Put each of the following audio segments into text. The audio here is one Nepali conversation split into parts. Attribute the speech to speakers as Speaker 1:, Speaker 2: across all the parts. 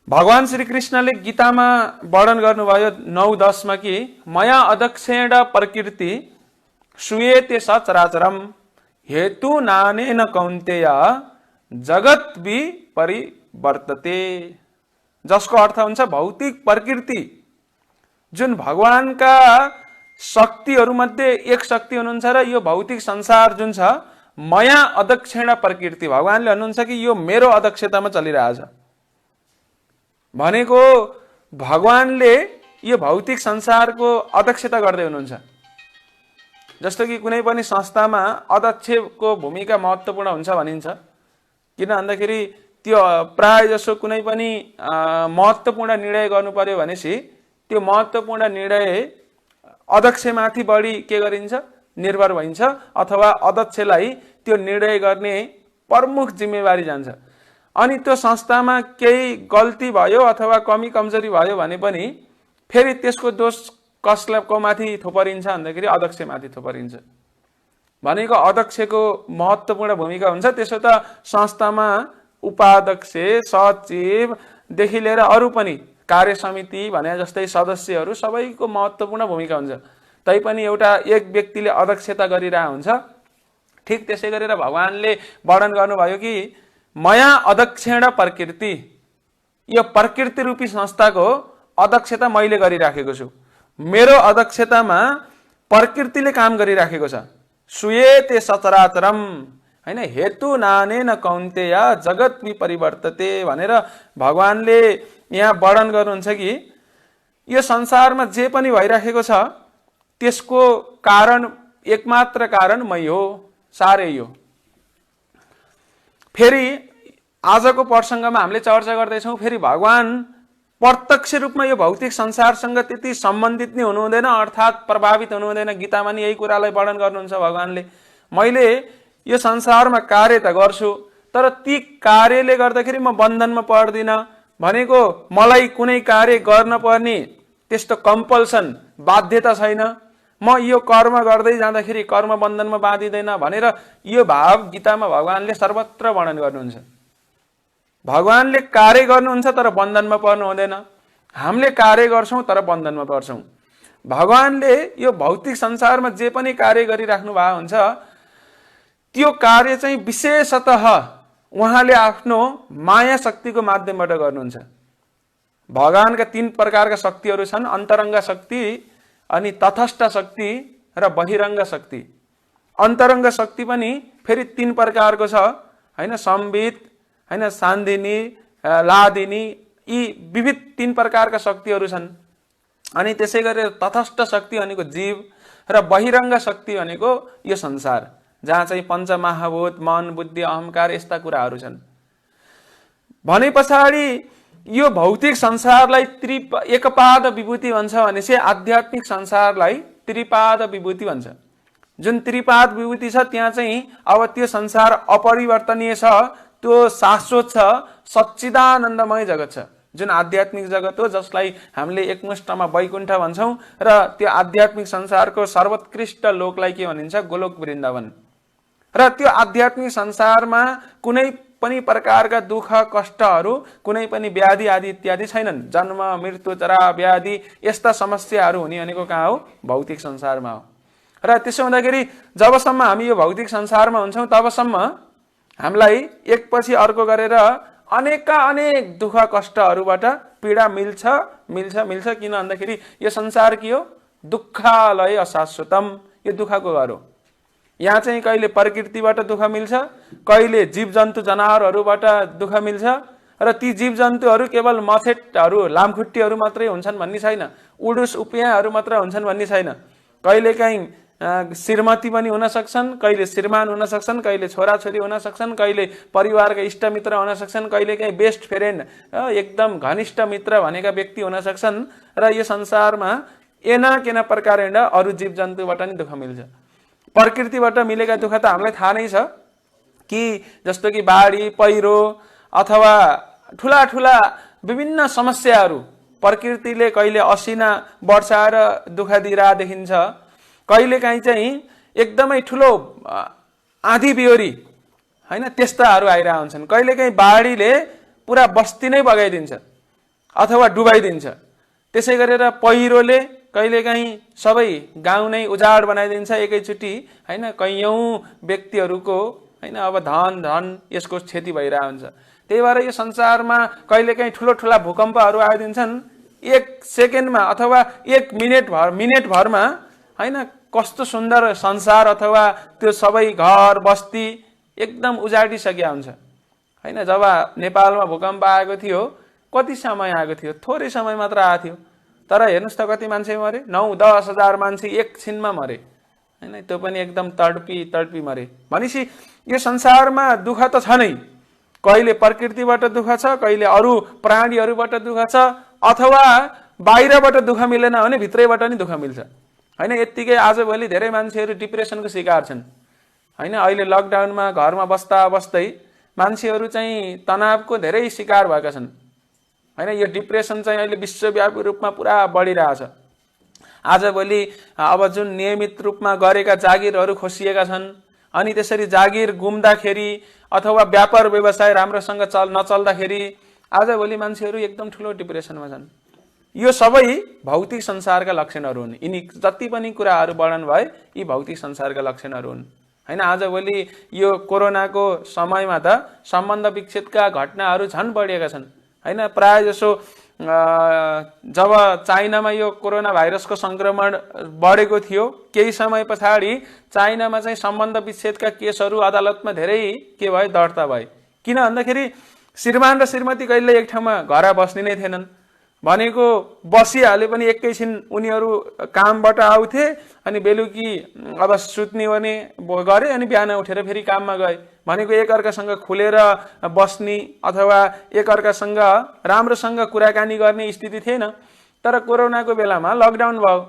Speaker 1: भगवान श्री कृष्णले गीतामा वर्णन गर्नुभयो 9:10 मा कि मया अदक्षेण प्रकृति श्रूयते सचराचरम हेतु नानेन कौन्तेय जगत परिवर्तते। जसको अर्थ हुन्छ भौतिक प्रकृति जुन भगवानका शक्तिहरूमध्ये एक शक्ति हुनुहुन्छ र यो भौतिक संसार जुन छ मया अदक्षेण प्रकृति, भगवानले भन्नुहुन्छ कि यो मेरो अध्यक्षतामा चलिरहेछ भनेको भगवानले यो भौतिक संसारको अध्यक्षता गर्दै हुनुहुन्छ। जस्तो कि कुनै पनि संस्थामा अध्यक्षको भूमिका महत्त्वपूर्ण हुन्छ भनिन्छ, किन भन्दाखेरि त्यो प्राय जसो कुनै पनि महत्त्वपूर्ण निर्णय गर्नु पर्यो भनेपछि त्यो महत्त्वपूर्ण निर्णय अध्यक्षमाथि बढी के गरिन्छ निर्भर भइन्छ, अथवा अध्यक्षलाई त्यो निर्णय गर्ने प्रमुख जिम्मेवारी जान्छ। अनि त्यो संस्थामा केही गल्ती भयो अथवा कमी कमजोरी भयो भने पनि फेरि त्यसको दोष कसको माथि थोपरिन्छ भन्दाखेरि अध्यक्षमाथि थोपरिन्छ। भनेको अध्यक्षको महत्त्वपूर्ण भूमिका हुन्छ। त्यसो त संस्थामा उपाध्यक्ष, सचिवदेखि लिएर अरू पनि कार्य समिति भने जस्तै सदस्यहरू सबैको महत्त्वपूर्ण भूमिका हुन्छ। तैपनि एउटा एक व्यक्तिले अध्यक्षता गरिरहेको हुन्छ। ठिक त्यसै गरेर भगवानले वर्णन गर्नुभयो कि मया अध्यक्षेण प्रकृति, यो प्रकृति रूपी संस्थाको अध्यक्षता मैले गरिराखेको छु। मेरो अध्यक्षतामा प्रकृतिले काम गरिराखेको छ। श्रूयते सचराचरम, हैन, हेतु नानेन कौन्तेय जगत परिवर्तते भनेर भगवानले यहाँ वर्णन गर्नुहुन्छ कि यो संसारमा जे पनि भइराखेको छ त्यसको कारण एकमात्र कारण मै हो, सारै हो। फेरि आजको प्रसङ्गमा हामीले चर्चा गर्दैछौँ, फेरि भगवान प्रत्यक्ष रूपमा यो भौतिक संसारसँग त्यति सम्बन्धित नै हुनु हुँदैन, अर्थात् प्रभावित हुनु हुँदैन। गीतामा नि यही कुरालाई वर्णन गर्नुहुन्छ भगवानले। मैले यो संसारमा कार्य त गर्छु, तर ती कार्यले गर्दाखेरि म बन्धनमा पर्दिनँ भनेको मलाई कुनै कार्य गर्न पर्ने त्यस्तो कम्पल्सन बाध्यता छैन। म यो कर्म गर्दै जाँदाखेरि कर्म बन्धनमा बाँधिँदैन भनेर यो भाव गीतामा भगवानले सर्वत्र वर्णन गर्नुहुन्छ। भगवानले कार्य गर्नुहुन्छ तर बन्धनमा पर्नु हुँदैन, हामीले कार्य गर्छौँ तर बन्धनमा पर्छौँ। भगवानले यो भौतिक संसारमा जे पनि कार्य गरिराख्नु भएको हुन्छ त्यो कार्य चाहिँ विशेषतः उहाँले आफ्नो माया शक्तिको माध्यमबाट गर्नुहुन्छ। भगवानका 3 प्रकारका शक्तिहरू छन्, अन्तरङ्ग शक्ति, अनि तटस्थ शक्ति र बहिरङ्ग शक्ति। अन्तरङ्ग शक्ति पनि फेरि 3 प्रकारको छ, हैन, संवित, हैन, सान्दिनी, लादिनी, यी विविध 3 प्रकारका शक्तिहरू छन्। अनि त्यसै गरेर तटस्थ शक्ति भनेको जीव र बहिरङ्ग शक्ति भनेको यो संसार, जहाँ चाहिँ पञ्चमहाभूत, मन, बुद्धि, अहंकार यस्ता कुराहरू छन्। भने पछाडि यो भौतिक संसारलाई एकपाद विभूति भन्छ भनेपछि आध्यात्मिक संसारलाई त्रिपाद विभूति भन्छ। जुन त्रिपाद विभूति छ त्यहाँ चाहिँ अब त्यो संसार अपरिवर्तनीय छ, त्यो शाश्वत छ, सच्चिदानन्दमय जगत छ, जुन आध्यात्मिक जगत हो, जसलाई हामीले एकमुष्टमा वैकुण्ठ भन्छौँ। र त्यो आध्यात्मिक संसारको सर्वोत्कृष्ट लोकलाई के भनिन्छ, गोलोक वृन्दावन। र त्यो आध्यात्मिक संसारमा कुनै पनि प्रकारका दुःख कष्टहरू, कुनै पनि व्याधि आदि इत्यादि छैनन्। जन्म, मृत्यु, जरा, व्याधि यस्ता समस्याहरू हुने भनेको कहाँ हो, भौतिक संसारमा हो। र त्यसो हुँदाखेरि जबसम्म हामी यो भौतिक संसारमा हुन्छौँ तबसम्म हामीलाई एकपछि अर्को गरेर अनेक दुःख कष्टहरूबाट पीडा मिल्छ। किन भन्दाखेरि यो संसार के हो, दुःखालय अशाश्वतम, यो दुःखको घर हो। यहाँ चाहिँ कहिले प्रकृतिबाट दुःख मिल्छ, कहिले जीव जन्तु जनावरहरूबाट दुःख मिल्छ। र ती जीव जन्तुहरू केवल मछेटहरू, लामखुट्टेहरू मात्रै हुन्छन् भन्ने छैन, उडुस उपियाँहरू मात्र हुन्छन् भन्ने छैन। कहिले काहीँ श्रीमती पनि हुन सक्छन्, कहिले श्रीमान हुन सक्छन्, कहिले छोराछोरी हुन सक्छन्, कहिले परिवारका इष्टमित्र हुन सक्छन्, कहिले काहीँ बेस्ट फ्रेन्ड, एकदम घनिष्ठ मित्र भनेका व्यक्ति हुन सक्छन्। र यो संसारमा एना प्रकारेण अरू जीव जन्तुबाट नि दुःख मिल्छ। प्रकृतिबाट मिलेका दुःख त हामीलाई थाहा नै छ कि जस्तो कि बाढी, पहिरो अथवा ठुला विभिन्न समस्याहरू प्रकृतिले कहिले असिना वर्षाएर दुःख दिइरा देखिन्छ, कहिले काहीँ चाहिँ एकदमै ठुलो आँधी बिहोरी, हैन, त्यस्ताहरू आइरहेका हुन्छन्। कहिले काहीँ बाढीले पुरा बस्ती नै बगाइदिन्छ। अथवा डुबाइदिन्छ। त्यसै गरेर पहिरोले कहिलेकाहीँ सबै गाउँ नै उजाड बनाइदिन्छ एकैचोटि, हैन। कैयौं व्यक्तिहरूको हैन अब धन यसको क्षति भइरहेको हुन्छ। त्यही भएर यो संसारमा कहिलेकाहीँ ठुला भूकम्पहरू आइदिन्छन्, 1 सेकेन्डमा अथवा 1 मिनेट भरमा, हैन। कस्तो सुन्दर संसार अथवा त्यो सबै घर बस्ती एकदम उजाडिसकेको हुन्छ, हैन। जब नेपालमा भूकम्प आएको थियो कति समय आएको थियो, थोरै समय मात्र आएको थियो, तर हेर्नुस् त कति मान्छे मरे, 9-10 हजार मान्छे एकछिनमा मरे, हैन। त्यो पनि एकदम तडपी मरे। भनेपछि यो संसारमा दुःख त छ नै, कहिले प्रकृतिबाट दुःख छ, कहिले अरू प्राणीहरूबाट दुःख छ, अथवा बाहिरबाट दुःख मिलेन भने भित्रैबाट नि दुःख मिल्छ, हैन। यत्तिकै आजभोलि धेरै मान्छेहरू डिप्रेसनको शिकार छन्, हैन। अहिले लकडाउनमा घरमा बस्दै मान्छेहरू चाहिँ तनावको धेरै शिकार भएका छन्, हैन। यो डिप्रेसन चाहिँ अहिले विश्वव्यापी रूपमा पुरा बढिरहेछ। आजभोलि अब जुन नियमित रूपमा गरेका जागिरहरू खोसिएका छन्, अनि त्यसरी जागिर गुम्दाखेरि अथवा व्यापार व्यवसाय राम्रोसँग नचल्दाखेरि आजभोलि मान्छेहरू एकदम ठुलो डिप्रेसनमा छन्। यो सबै भौतिक संसारका लक्षणहरू हुन्। यिनी जति पनि कुराहरू वर्णन भए यी भौतिक संसारका लक्षणहरू हुन्, हैन। आजभोलि यो कोरोनाको समयमा त सम्बन्ध विच्छेदका घटनाहरू झन् बढेका छन्, हैन। प्राय जसो जब चाइनामा यो कोरोना भाइरसको संक्रमण बढेको थियो केही समय पछाडि चाइनामा चाहिँ सम्बन्ध विच्छेदका केसहरू अदालतमा धेरै के भए, दर्ता भए। किन भन्दाखेरि श्रीमान र श्रीमती कहिले एक ठाउँमा घर बस्ने नै थिएनन्, भनेको बसिहाले पनि एकैछिन उनीहरू कामबाट आउँथे, अनि बेलुकी अब सुत्ने भने गरे, अनि बिहान उठेर फेरि काममा गए। भनेको एकअर्कासँग खुलेर बस्ने अथवा एकअर्कासँग राम्रोसँग कुराकानी गर्ने स्थिति थिएन। तर कोरोनाको बेलामा लकडाउन भयो,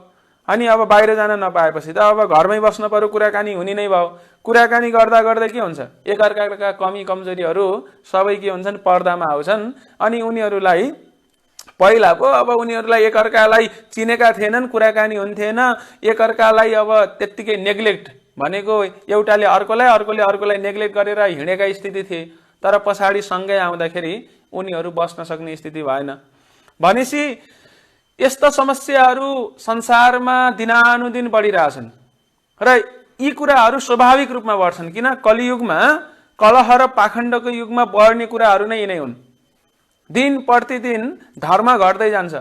Speaker 1: अनि अब बाहिर जान नपाएपछि त अब घरमै बस्न पर्यो, कुराकानी हुने नै भयो। कुराकानी गर्दा के हुन्छ, एकअर्काका कमी कमजोरीहरू सबै के हुन्छन्, पर्दामा आउँछन्। अनि उनीहरूलाई पहिला पो अब उनीहरूलाई एकअर्कालाई चिनेका थिएनन्, कुराकानी हुन्थेन, एकअर्कालाई अब त्यत्तिकै नेग्लेक्ट, भनेको एउटाले अर्कोलाई नेग्लेक्ट गरेर हिँडेका स्थिति थिए। तर पछाडि सँगै आउँदाखेरि उनीहरू बस्न सक्ने स्थिति भएन। भनेपछि यस्ता समस्याहरू संसारमा दिनानुदिन बढिरहेछन् र यी कुराहरू स्वाभाविक रूपमा बढ्छन्। किन, कलियुगमा कलह र पाखण्डको युगमा बढ्ने कुराहरू नै यिनै हुन्। दिन प्रतिदिन धर्म घट्दै जान्छ,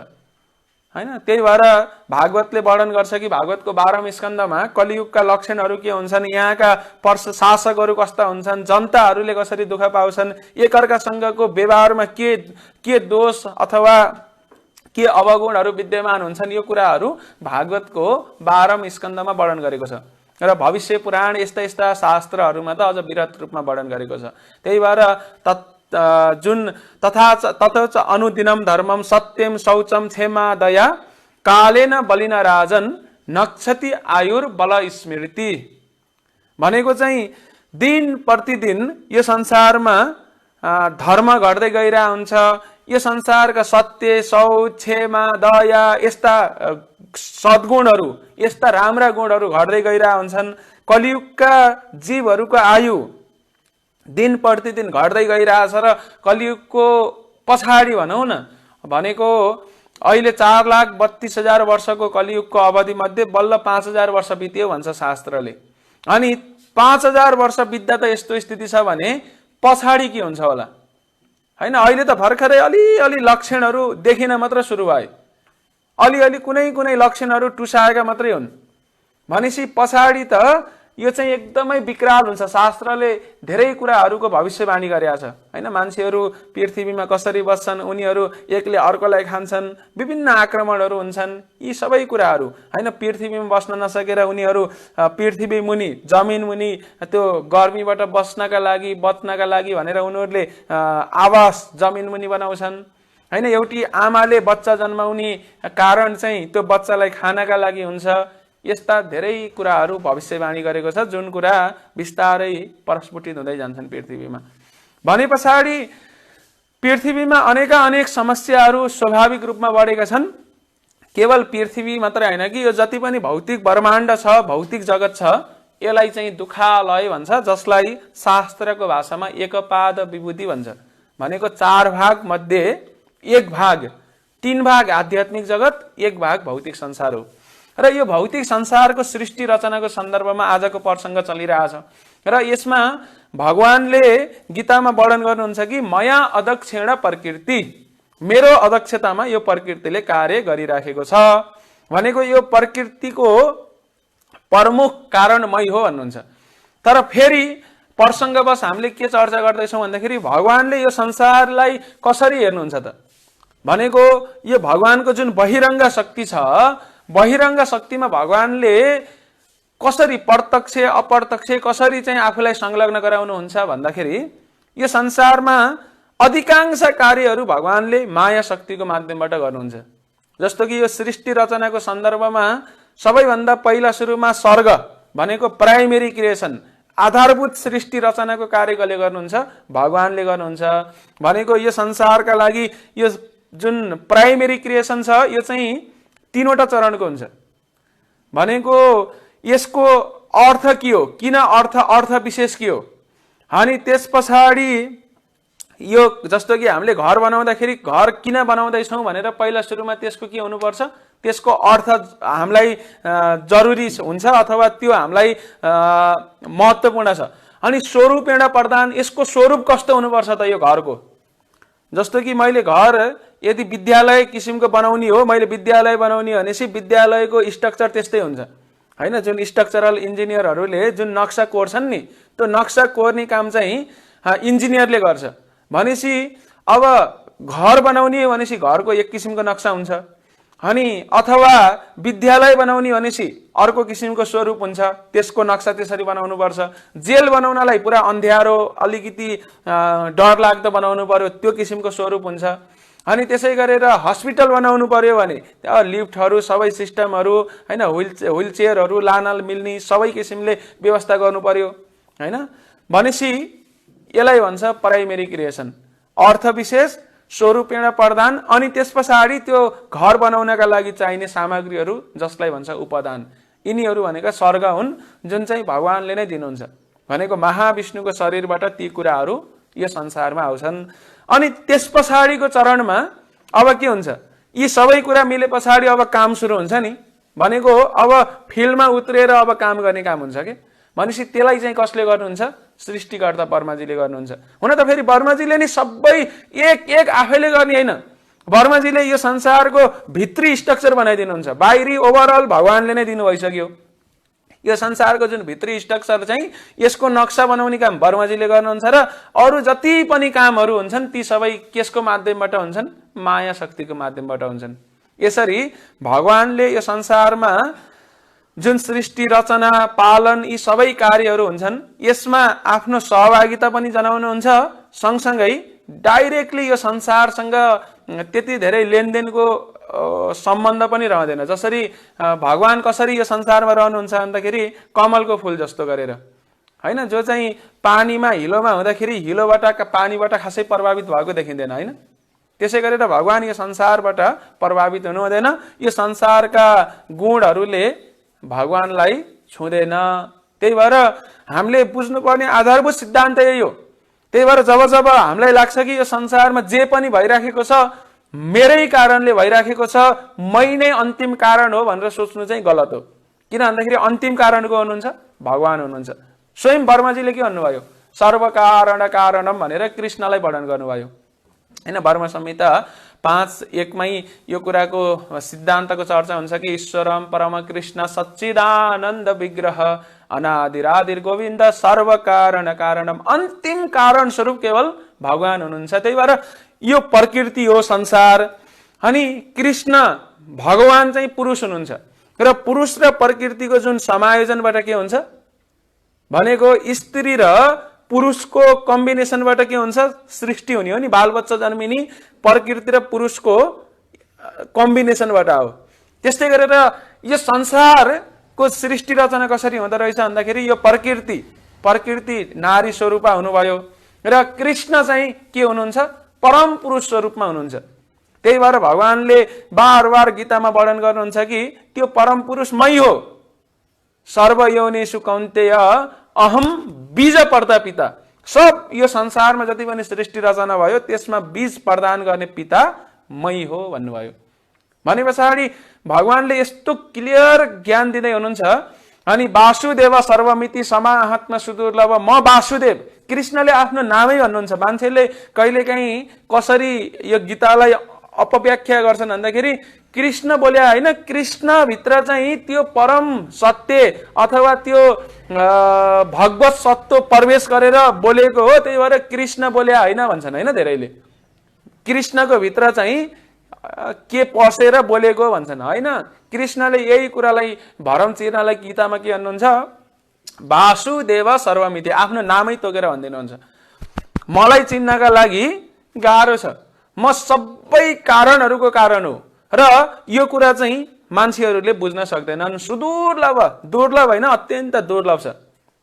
Speaker 1: हैन। त्यही भएर भागवतले वर्णन गर्छ कि भागवतको 12औं स्कन्धमा कलियुगका लक्षणहरू के हुन्छन्, यहाँका शासकहरू कस्ता हुन्छन्, जनताहरूले कसरी दुःख पाउँछन्, एकअर्कासँगको व्यवहारमा के दोष अथवा के अवगुणहरू विद्यमान हुन्छन्, यो कुराहरू भागवतको 12औं स्कन्धमा वर्णन गरेको छ। र भविष्य पुराण यस्ता शास्त्रहरूमा त अझ विरत रूपमा वर्णन गरेको छ। त्यही भएर तथा अनुदिनम धर्मम सत्यम शौचम क्षमा दया कालेन बलिन राजन नक्षति आयुर बल स्मृति। भनेको चाहिँ दिन प्रतिदिन यो संसारमा धर्म घट्दै गइरहेको हुन्छ। यो संसारका सत्य, शौच, क्षमा, दया यस्ता सद्गुणहरू, यस्ता राम्रा गुणहरू घट्दै गइरहेका हुन्छन्। कलियुगका जीवहरूको आयु दिन प्रतिदिन घट्दै गइरहेछ र कलियुगको पछाडि भनौँ न, भनेको अहिले 4,32,000 वर्षको कलियुगको अवधि मध्ये बल्ल 5,000 वर्ष बित्यो भन्छ शास्त्रले। अनि 5,000 वर्ष बित्दा त यस्तो स्थिति छ भने पछाडि के हुन्छ होला, हैन। अहिले त भर्खरै अलि लक्षणहरू देखिन मात्र सुरु भए, अलि कुनै लक्षणहरू टुसाएका मात्रै हुन्। भनेपछि पछाडि त यो चाहिँ एकदमै विकराल हुन्छ। शास्त्रले धेरै कुराहरूको भविष्यवाणी गरेको छ, हैन। मान्छेहरू पृथ्वीमा कसरी बस्छन्, उनीहरू एकले अर्कोलाई खान्छन्, विभिन्न आक्रमणहरू हुन्छन्, यी सबै कुराहरू, हैन। पृथ्वीमा बस्न नसकेर उनीहरू पृथ्वी मुनि, जमिन मुनि त्यो गर्मीबाट बस्नका लागि, बच्नका लागि भनेर उनीहरूले आवास जमिन मुनि बनाउँछन्, हैन। एउटी आमाले बच्चा जन्माउने कारण चाहिँ त्यो बच्चालाई खानका लागि हुन्छ। यस्ता धेरै कुराहरू भविष्यवाणी गरेको छ, जुन कुरा बिस्तारै प्रस्फुटित हुँदै जान्छन् पृथ्वीमा। भने पछाडि पृथ्वीमा अनेक समस्याहरू स्वाभाविक रूपमा बढेका छन्। केवल पृथ्वी मात्रै हैन कि यो जति पनि भौतिक ब्रह्माण्ड छ, भौतिक जगत छ, यसलाई चाहिँ दुखालय भन्छ, जसलाई शास्त्रको भाषामा एकपाद विभूति भन्छ। भनेको 4 भाग मध्ये 1 भाग 3 भाग आध्यात्मिक जगत, 1 भाग भौतिक संसार हो। र यो भौतिक संसारको सृष्टि रचनाको सन्दर्भमा आजको प्रसङ्ग चलिरहेछ र यसमा भगवानले गीतामा वर्णन गर्नुहुन्छ कि मया अध्यक्षेण प्रकृति, मेरो अध्यक्षतामा यो प्रकृतिले कार्य गरिराखेको छ भनेको यो प्रकृतिको प्रमुख कारण मै हो भन्नुहुन्छ। तर फेरि प्रसङ्गवश हामीले के चर्चा गर्दैछौँ भन्दाखेरि भगवानले यो संसारलाई कसरी हेर्नुहुन्छ त भनेको यो भगवानको जुन बहिरङ्ग शक्ति छ, बहिरङ्ग शक्तिमा भगवानले कसरी प्रत्यक्ष अप्रत्यक्ष कसरी चाहिँ आफूलाई संलग्न गराउनुहुन्छ भन्दाखेरि यो संसारमा अधिकांश कार्यहरू भगवानले माया शक्तिको माध्यमबाट गर्नुहुन्छ। जस्तो कि यो सृष्टि रचनाको सन्दर्भमा सबैभन्दा पहिला सुरुमा स्वर्ग भनेको प्राइमेरी क्रिएसन, आधारभूत सृष्टि रचनाको कार्य कसले गर्नुहुन्छ? भगवानले गर्नुहुन्छ। भनेको यो संसारका लागि यो जुन प्राइमेरी क्रिएसन छ यो चाहिँ 3वटा चरणको हुन्छ। भनेको यसको अर्थ के हो, किन अर्थ विशेष के हो, अनि त्यस पछाडि यो जस्तो कि हामीले घर बनाउँदाखेरि घर किन बनाउँदैछौँ भनेर पहिला सुरुमा त्यसको के हुनुपर्छ, त्यसको अर्थ हामीलाई जरुरी हुन्छ अथवा त्यो हामीलाई महत्त्वपूर्ण छ। अनि स्वरूपेण प्रदान, यसको स्वरूप कस्तो हुनुपर्छ त यो घरको? जस्तो कि मैले घर यदि विद्यालय किसिमको बनाउने हो, मैले विद्यालय बनाउने भनेपछि विद्यालयको स्ट्रक्चर त्यस्तै हुन्छ हैन। जुन स्ट्रक्चरल इन्जिनियरहरूले जुन नक्सा कोर्छन् नि, त्यो नक्सा कोर्ने काम चाहिँ इन्जिनियरले गर्छ। भनेपछि अब घर बनाउने भनेपछि घरको एक किसिमको नक्सा हुन्छ, अनि अथवा विद्यालय बनाउने भनेपछि अर्को किसिमको स्वरूप हुन्छ, त्यसको नक्सा त्यसरी बनाउनु पर्छ। जेल बनाउनलाई पुरा अन्ध्यारो अलिकति डर लाग्दो बनाउनु पर्यो, त्यो किसिमको स्वरूप हुन्छ। अनि त्यसै गरेर हस्पिटल बनाउनु पर्यो भने त्यहाँ लिफ्टहरू सबै सिस्टमहरू हैन, व्हील चेयरहरू लान मिल्ने सबै किसिमले व्यवस्था गर्नु पर्यो हैन। भनेपछि यसलाई भन्छ प्राइमेरी क्रिएसन, अर्थ विशेष, स्वरूपेण प्रदान, अनि त्यस पछाडि त्यो घर बनाउनका लागि चाहिने सामग्रीहरू जसलाई भन्छ उपादान। यिनीहरू भनेका स्वर्ग हुन् जुन चाहिँ भगवानले नै दिनुहुन्छ। भनेको महाविष्णुको शरीरबाट ती कुराहरू यो संसारमा आउँछन्। अनि त्यस पछाडिको चरणमा अब के हुन्छ, यी सबै कुरा मिले पछाडि अब काम सुरु हुन्छ नि। भनेको अब फिल्डमा उत्रेर अब काम गर्ने काम हुन्छ के। भनेपछि त्यसलाई चाहिँ कसले गर्नुहुन्छ? सृष्टिकर्ता ब्रह्माजीले गर्नुहुन्छ। हुन त फेरि ब्रह्माजीले नि सबै एक आफैले गर्ने होइन, ब्रह्माजीले यो संसारको भित्री स्ट्रक्चर बनाइदिनुहुन्छ, बाहिरी ओभरअल भगवानले नै दिनु भइसक्यो। यो संसारको जुन भित्री स्ट्रक्चर चाहिँ यसको नक्सा बनाउने काम ब्रह्माजीले गर्नुहुन्छ र अरू जति पनि कामहरू हुन्छन् ती सबै केसको माध्यमबाट हुन्छन्? माया शक्तिको माध्यमबाट हुन्छन्। यसरी भगवानले यो संसारमा जुन सृष्टि रचना पालन यी सबै कार्यहरू हुन्छन् यसमा आफ्नो सहभागिता पनि जनाउनुहुन्छ, सँगसँगै डाइरेक्टली यो संसारसँग त्यति धेरै लेनदेनको सम्बन्ध पनि रहँदैन। जसरी भगवान कसरी यो संसारमा रहनुहुन्छ भन्दाखेरि कमलको फूल जस्तो गरेर हैन, जो चाहिँ पानीमा हिलोमा हुँदाखेरि हिलोबाट पानीबाट खासै प्रभावित भएको देखिँदैन हैन। त्यसै गरेर भगवान यो संसारबाट प्रभावित हुनु हुँदैन। यो संसारका गुणहरूले भगवानलाई छुँदैन। त्यही भएर हामीले बुझ्नुपर्ने आधारभूत सिद्धान्त यही हो। त्यही भएर जब हामीलाई लाग्छ कि यो संसारमा जे पनि भइराखेको छ मेरै कारणले भइराखेको छ, मै नै अन्तिम कारण हो भनेर सोच्नु चाहिँ गलत हो। किन भन्दाखेरि अन्तिम कारण को हुनुहुन्छ? भगवान हुनुहुन्छ। स्वयं ब्रह्माजीले के भन्नुभयो? सर्व कारण कारणम भनेर कृष्णलाई वर्णन गर्नुभयो हैन। ब्रह्म संहिता 5:1 मै यो कुराको सिद्धान्तको चर्चा हुन्छ कि ईश्वरम परम कृष्ण सच्चिदानन्द विग्रह अनादिरादिर गोविन्द सर्व कारण कारणम, अन्तिम कारण स्वरूप केवल भगवान हुनुहुन्छ। त्यही भएर यो प्रकृति हो संसार, अनि कृष्ण भगवान चाहिँ पुरुष हुनुहुन्छ र पुरुष र प्रकृतिको जुन समायोजनबाट के हुन्छ भनेको स्त्री र पुरुषको कम्बिनेसनबाट के हुन्छ? सृष्टि हुने हो नि, बालबच्चा जन्मिने प्रकृति र पुरुषको कम्बिनेसनबाट हो। त्यस्तै गरेर यो संसारको सृष्टि रचना कसरी हुँदो रहेछ भन्दाखेरि यो प्रकृति नारी स्वरूपा हुनुभयो र कृष्ण चाहिँ के हुनुहुन्छ? परम पुरुष स्वरूपमा हुनुहुन्छ। त्यही भएर भगवानले बार गीतामा वर्णन गर्नुहुन्छ कि त्यो परम पुरुष मै हो। सर्वयोनिषु कौन्तेय अहम बीज प्रदापिता, सब यो संसारमा जति पनि सृष्टि रचना भयो त्यसमा बीज प्रदान गर्ने पिता मै हो भन्नुभयो। भने पछाडि भगवानले यस्तो क्लियर ज्ञान दिँदै हुनुहुन्छ। अनि वासुदेव सर्वमिति समाहात्म सुदुर्लभ, म वासुदेव, कृष्णले आफ्नो नामै भन्नुहुन्छ। मान्छेले कहिलेकाहीँ कसरी यो गीतालाई अपव्याख्या गर्छन् भन्दाखेरि कृष्ण बोल्या होइन, कृष्णभित्र चाहिँ त्यो परम सत्य अथवा त्यो भगवत सत्व प्रवेश गरेर बोलेको हो, त्यही भएर कृष्ण बोल्या होइन भन्छन् होइन धेरैले। कृष्णको भित्र चाहिँ के पसेर बोलेको भन्छन् होइन। कृष्णले यही कुरालाई भरम चिर्नलाई गीतामा के भन्नुहुन्छ, वासुदेव सर्वमिति, आफ्नो नामै तोकेर भनिदिनुहुन्छ। मलाई चिन्नका लागि गाह्रो छ, म सबै कारणहरूको कारण हो र यो कुरा चाहिँ मान्छेहरूले बुझ्न सक्दैनन्। सुदुर्लभ, दुर्लभ होइन, अत्यन्त दुर्लभ छ।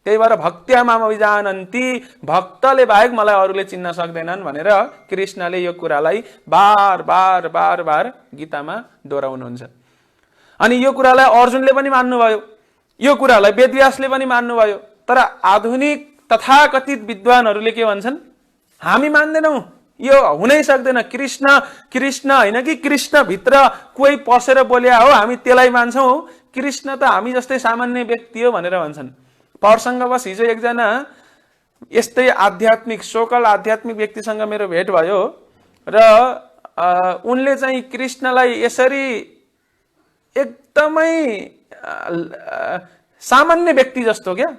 Speaker 1: त्यही भएर भक्त्या माम अभिजानन्ति, भक्तले बाहेक मलाई अरूले चिन्न सक्दैनन् भनेर कृष्णले यो कुरालाई बार बार बार बार गीतामा दोहोऱ्याउनुहुन्छ। अनि यो कुरालाई अर्जुनले पनि मान्नुभयो, यो कुरालाई वेदव्यासले पनि मान्नुभयो। तर आधुनिक तथाकथित विद्वानहरूले के भन्छन्, हामी मान्दैनौँ, यो हुनै सक्दैन। कृष्ण कृष्ण होइन कि कृष्णभित्र कोही पसेर बोल्या हो, हामी त्यसलाई मान्छौँ, कृष्ण त हामी जस्तै सामान्य व्यक्ति हो भनेर भन्छन्। प्रसङ्गवश हिजो एकजना यस्तै आध्यात्मिक सोकल आध्यात्मिक व्यक्तिसँग मेरो भेट भयो र उनले चाहिँ कृष्णलाई यसरी एकदमै सामान्य व्यक्ति जस्तो क्या,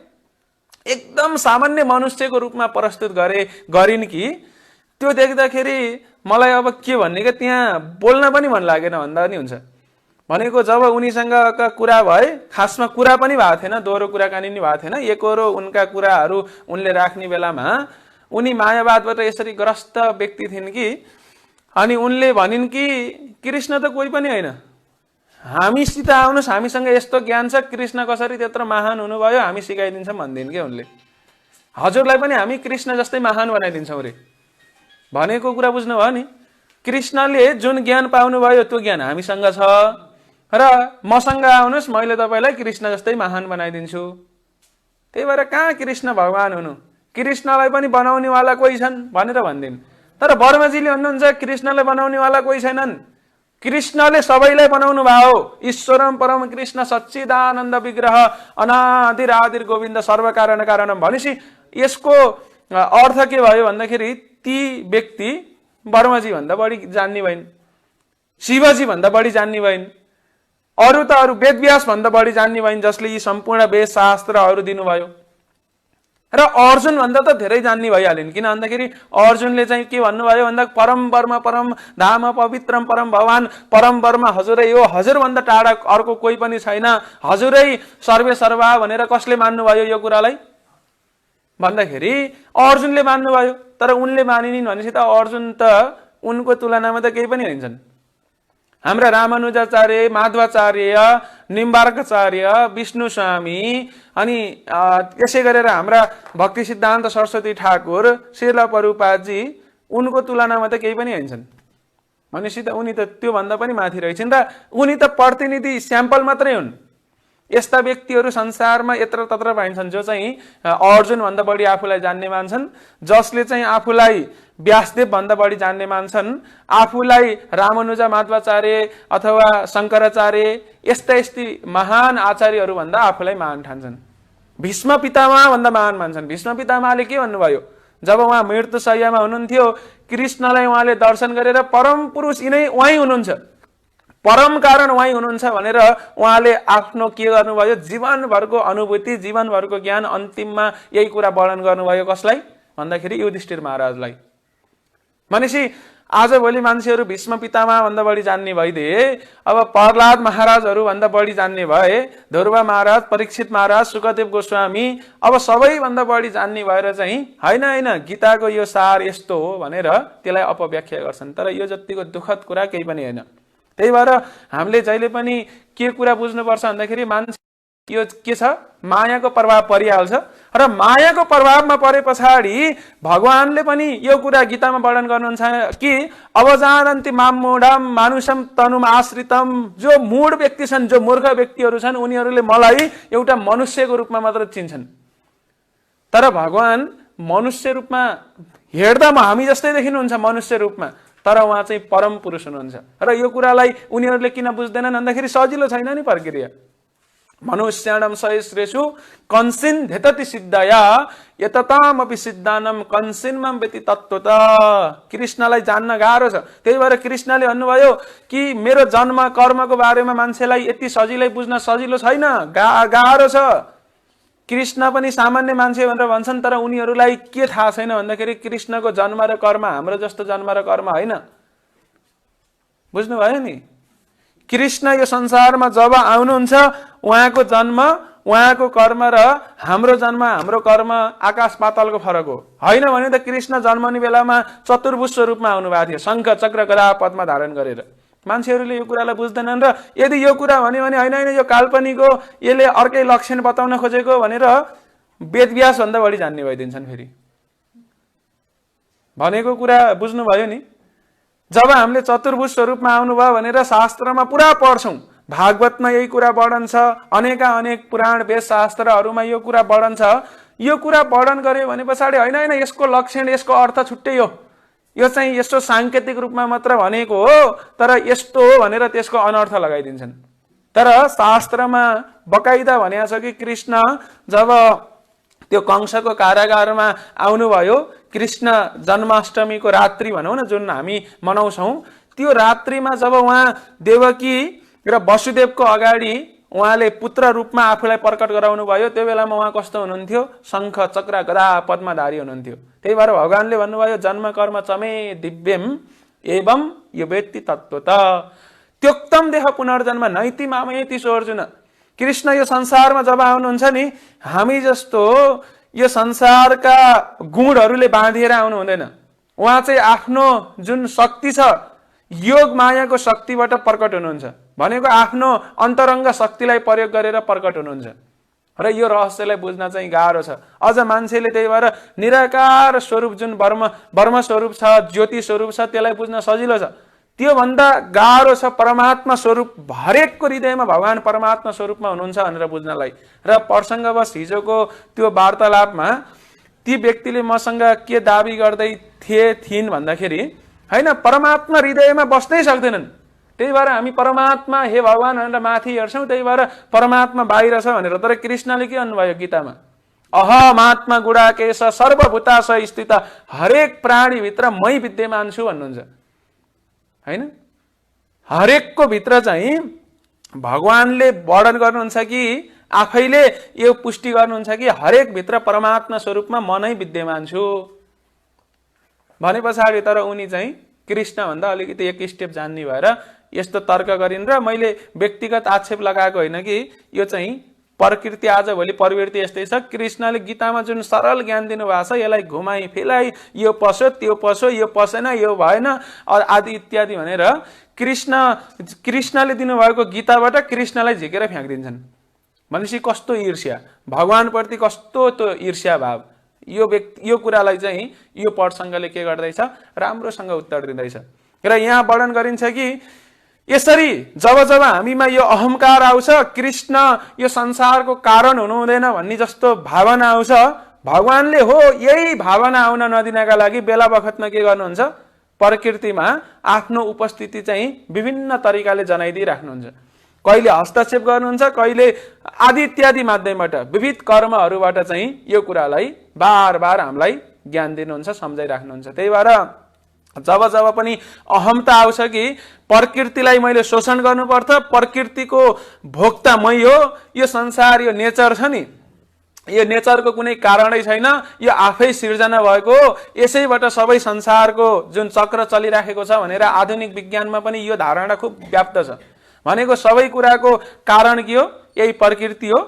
Speaker 1: एकदम सामान्य मनुष्यको रूपमा प्रस्तुत गरिन् कि त्यो देख्दाखेरि मलाई अब के भन्ने क्या, त्यहाँ बोल्न पनि मन लागेन भन्दा पनि हुन्छ। भनेको जब उनीसँगका कुरा भए, खासमा कुरा पनि भएको थिएन, दोहोरो कुराकानी नि भएको थिएन, एकहोरो उनका कुराहरू उनले राख्ने बेलामा उनी मायावादबाट यसरी ग्रस्त व्यक्ति थिइन् कि अनि उनले भनिन् कि कृष्ण त कोही पनि होइन, हामीसित आउनुहोस्, हामीसँग यस्तो ज्ञान छ, कृष्ण कसरी त्यत्रो महान हुनुभयो हामी सिकाइदिन्छौँ भनिदिन् कि उनले। हजुरलाई पनि हामी कृष्ण जस्तै महान बनाइदिन्छौँ रे भनेको कुरा बुझ्नुभयो नि। कृष्णले जुन ज्ञान पाउनुभयो त्यो ज्ञान हामीसँग छ र मसँग आउनुहोस्, मैले तपाईँलाई कृष्ण जस्तै महान बनाइदिन्छु। त्यही भएर कहाँ कृष्ण भगवान हुनु, कृष्णलाई पनि बनाउनेवाला कोही छन् भनेर भनिदिन्। तर वर्माजीले भन्नुहुन्छ कृष्णलाई बनाउनेवाला कोही छैनन्, कृष्णले सबैलाई बनाउनु भयो। ईश्वरम परम कृष्ण सच्चिदानन्द विग्रह अनादिर आदिर गोविन्द सर्वकारण कारणम भनेपछि यसको अर्थ के भयो भन्दाखेरि ती व्यक्ति वर्माजी भन्दा बढी जान्ने भइन्, शिवजी भन्दा बढी जान्ने भइन्, अरू त अरू वेदव्यास भन्दा बढी जान्ने भइन् जसले यी सम्पूर्ण वेद शास्त्रहरू दिनुभयो। र अर्जुन भन्दा त धेरै जान्ने भइहालिन्, किन भन्दाखेरि अर्जुनले चाहिँ के भन्नुभयो भन्दा परम वर्म परम धाम पवित्रम परम भगवान, परम वर्म हजुरै हो, हजुरभन्दा टाढा अर्को कोही पनि छैन, हजुरै सर्वे सर्वा भनेर कसले मान्नुभयो यो कुरालाई भन्दाखेरि अर्जुनले मान्नुभयो। तर उनले मानिनिन् भनेपछि त अर्जुन त उनको तुलनामा त केही पनि होइन्छन्। हाम्रा रामानुजाचार्य, माधवाचार्य, निम्बार्काचार्य, विष्णु स्वामी अनि यसै गरेर हाम्रा भक्ति सिद्धान्त सरस्वती ठाकुर, श्रील प्रभुपादजी उनको तुलनामा त केही पनि होइन्छन् भनेपछि त उनी त त्योभन्दा पनि माथि रहेछन् र उनी त प्रतिनिधि स्याम्पल मात्रै हुन्। यस्ता व्यक्तिहरू संसारमा यत्र तत्र पाइन्छन् जो चाहिँ अर्जुन भन्दा बढी आफूलाई जान्ने मान्छन्, जसले चाहिँ आफूलाई व्यासदेव भन्दा बढी जान्ने मान्छन्, आफूलाई रामानुजा माधवाचार्य अथवा शङ्कराचार्य यस्ता यस्ती महान आचार्यहरू भन्दा आफूलाई महान ठान्छन्। भीष्म पितामह भन्दा महान मान्छन्। भीष्म पितामहले के भन्नुभयो जब उहाँ मृत्युशय्यामा हुनुहुन्थ्यो, कृष्णलाई उहाँले दर्शन गरेर परम पुरुष यिनै उहाँ हुनुहुन्छ, परम कारण उहाँ हुनुहुन्छ भनेर उहाँले आफ्नो के गर्नुभयो, जीवनभरको अनुभूति, जीवनभरको ज्ञान अन्तिममा यही कुरा वर्णन गर्नुभयो। कसलाई भन्दाखेरि युधिष्ठिर महाराजलाई। भनेपछि आजभोलि मान्छेहरू भीष्म पितामह भन्दा बढी जान्ने भइदिए, अब प्रहलाद महाराजहरू भन्दा बढी जान्ने भए, ध्रुव महाराज, परीक्षित महाराज, सुखदेव गोस्वामी अब सबैभन्दा बढी जान्ने भएर चाहिँ होइन होइन गीताको यो सार यस्तो हो भनेर त्यसलाई अपव्याख्या गर्छन्। तर यो जतिको दुःखद कुरा केही पनि होइन। त्यही भएर हामीले जहिले पनि के कुरा बुझ्नुपर्छ भन्दाखेरि मान्छे यो के छ, मायाको प्रभाव परिहाल्छ र मायाको प्रभावमा परे पछाडि भगवानले पनि यो कुरा गीतामा वर्णन गर्नुहुन्छ कि अवजानन्ति माम मूढम मानुषम तनुम आश्रितम, जो मूढ व्यक्ति छन्, जो मूर्ख व्यक्तिहरू छन्, उनीहरूले मलाई एउटा मनुष्यको रूपमा मात्र चिन्छन्। तर भगवान मनुष्य रूपमा हेर्दा हामी जस्तै देखिनुहुन्छ मनुष्य रूपमा, तर उहाँ चाहिँ परम पुरुष हुनुहुन्छ। र यो कुरालाई उनीहरूले किन बुझ्दैनन् भन्दाखेरि सजिलो छैन नि प्रक्रिया। मनुष्याणम सहस्रेषु कंसिन धेतति सिद्धया यततामपि सिद्धानम कंसिनमं वेति तत्त्वतः। कृष्णलाई जान्न गाह्रो छ। त्यही भएर कृष्णले भन्नुभयो कि मेरो जन्म कर्मको बारेमा मान्छेलाई यति सजिलै बुझ्न सजिलो छैन, गाह्रो छ। कृष्ण पनि सामान्य मान्छे भनेर भन्छन्, तर उनीहरूलाई के थाहा छैन भन्दाखेरि कृष्णको जन्म र कर्म हाम्रो जस्तो जन्म र कर्म होइन। बुझ्नुभयो नि? कृष्ण यो संसारमा जब आउनुहुन्छ उहाँको जन्म, उहाँको कर्म र हाम्रो जन्म, हाम्रो कर्म आकाश पातालको फरक हो। होइन भने त कृष्ण जन्मने बेलामा चतुर्भुज स्वरूपमा आउनु भएको थियो, शङ्ख चक्र गदा पद्म धारण गरेर। मान्छेहरूले यो कुरालाई बुझ्दैनन् र यदि यो कुरा भन्यो भने होइन होइन यो काल्पनिक हो, यसले अर्कै लक्षण बताउन खोजेको भनेर वेदव्यास भन्दा बढी जान्ने भइदिन्छन्। फेरि भनेको कुरा बुझ्नुभयो नि? जब हामीले चतुर्भुज स्वरूपमा आउनुभयो भनेर शास्त्रमा पुरा पढ्छौँ, भागवतमा यही कुरा वर्णन छ, अनेक पुराण वेद शास्त्रहरूमा यो कुरा वर्णन छ। यो कुरा वर्णन गर्यो भने पछाडि होइन होइन यसको लक्षण, यसको अर्थ छुट्टै हो, यो चाहिँ यस्तो सांकेतिक रूपमा मात्र भनेको हो, तर यस्तो हो भनेर त्यसको अनर्थ लगाइदिन्छन्। तर शास्त्रमा बकाइदा भनेको छ कि कृष्ण जब त्यो कंसको कारागारमा आउनुभयो, कृष्ण जन्माष्टमीको रात्रि भनौँ न जुन हामी मनाउँछौँ, त्यो रात्रिमा जब उहाँ देवकी र वसुदेवको अगाडि उहाँले पुत्र रूपमा आफूलाई प्रकट गराउनु भयो, त्यो बेलामा उहाँ कस्तो हुनुहुन्थ्यो? शङ्ख चक्र गदा पद्मधारी हुनुहुन्थ्यो। त्यही भएर भगवानले भन्नुभयो जन्म कर्म चमे दिव्यम एवं यो वेत्ति तत्त्वतः त्योक्तम देह पुनर्जन्म नैति मामयति सो अर्जुन। कृष्ण यो संसारमा जब आउनुहुन्छ नि, हामी जस्तो यो संसारका गुणहरूले बाँधिएर आउनु हुँदैन। उहाँ चाहिँ आफ्नो जुन शक्ति छ, योग मायाको शक्तिबाट प्रकट हुनुहुन्छ। भनेको आफ्नो अन्तरङ्ग शक्तिलाई प्रयोग गरेर प्रकट हुनुहुन्छ। र यो रहस्यलाई बुझ्न चाहिँ गाह्रो छ। अझ मान्छेले त्यही भएर निराकार स्वरूप जुन ब्रह्म स्वरूप छ, ज्योति स्वरूप छ, त्यसलाई बुझ्न सजिलो छ। त्योभन्दा गाह्रो छ परमात्मा स्वरूप, हरेकको हृदयमा भगवान परमात्मा स्वरूपमा हुनुहुन्छ भनेर बुझ्नलाई। र प्रसङ्गवश हिजोको त्यो वार्तालापमा ती व्यक्तिले मसँग के दाबी गर्दै थिइन् भन्दाखेरि होइन परमात्मा हृदयमा बस्नै सक्दैनन्, त्यही भएर हामी परमात्मा हे भगवान भनेर माथि हेर्छौँ, त्यही भएर परमात्मा बाहिर छ भनेर। तर कृष्णले के भन्नुभयो गीतामा? अहमात्मा गुडाकेश सर्वभूतास स्थित, हरेक प्राणीभित्र मै विद्यमान छु भन्नुहुन्छ। होइन, हरेकको भित्र चाहिँ भगवानले वर्णन गर्नुहुन्छ कि आफैले यो पुष्टि गर्नुहुन्छ कि हरेक भित्र परमात्मा स्वरूपमा म नै विद्यमान छु भने पछाडि तर उनी चाहिँ कृष्णभन्दा अलिकति एक स्टेप जान्ने भएर यस्तो तर्क गरिन्। र मैले व्यक्तिगत आक्षेप लगाएको होइन कि यो चाहिँ प्रकृति आजभोलि प्रवृत्ति यस्तै छ। कृष्णले गीतामा जुन सरल ज्ञान दिनुभएको छ, यसलाई घुमाई फिलाई यो पस्यो त्यो पस्यो, यो पसेन यो भएन आदि इत्यादि भनेर कृष्णले दिनुभएको गीताबाट कृष्णलाई झिकेर फ्याँकिदिन्छन्। भनेपछि कस्तो ईर्ष्या, भगवानप्रति कस्तो त्यो ईर्ष्या भाव। यो कुरालाई चाहिँ यो प्रसङ्गले के गर्दैछ? राम्रोसँग उत्तर दिँदैछ। र यहाँ वर्णन गरिन्छ कि यसरी जब जब हामीमा यो अहंकार आउँछ, कृष्ण यो संसारको कारण हुनु हुँदैन भन्ने जस्तो भावना आउँछ, भगवानले हो यही भावना आउन नदिनका लागि बेला बखतमा के गर्नुहुन्छ? प्रकृतिमा आफ्नो उपस्थिति चाहिँ विभिन्न तरिकाले जनाइदिइराख्नुहुन्छ। कहिले हस्तक्षेप गर्नुहुन्छ, कहिले आदि इत्यादि माध्यमबाट विविध कर्महरूबाट चाहिँ यो कुरालाई बार बार हामीलाई ज्ञान दिनुहुन्छ, सम्झाइराख्नुहुन्छ। त्यही भएर जब जब पनि अहमता आउँछ कि प्रकृतिलाई मैले शोषण गर्नुपर्छ, प्रकृतिको भोक्ता मै हो, यो संसार यो नेचर छ नि, यो नेचरको कुनै कारणै छैन, यो आफै सिर्जना भएको, यसैबाट सबै संसारको जुन चक्र चलिराखेको छ भनेर आधुनिक विज्ञानमा पनि यो धारणा खुब व्याप्त छ। भनेको सबै कुराको कारण के हो? यही प्रकृति हो।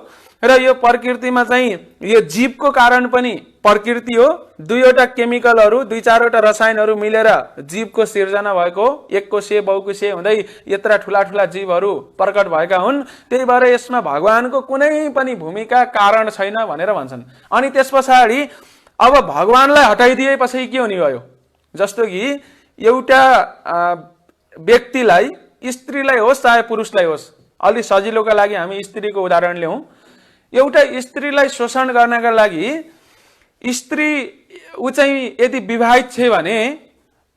Speaker 1: र यो प्रकृतिमा चाहिँ यो जीवको कारण पनि प्रकृति हो। दुईवटा केमिकलहरू, दुई चारवटा रसायनहरू मिलेर जीवको सिर्जना भएको, एककोषीय बहुकोषीय हुँदै यत्र ठुला ठुला जीवहरू प्रकट भएका हुन्। त्यही भएर यसमा भगवानको कुनै पनि भूमिका कारण छैन भनेर भन्छन्। अनि त्यस पछाडि अब भगवानलाई हटाइदिएपछि के हुने भयो? जस्तो कि एउटा व्यक्तिलाई, स्त्रीलाई होस् चाहे पुरुषलाई होस्, अलि सजिलोका लागि हामी स्त्रीको उदाहरण ल्याउँ। एउटा स्त्रीलाई शोषण गर्नका लागि स्त्री ऊ चाहिँ यदि विवाहित छ भने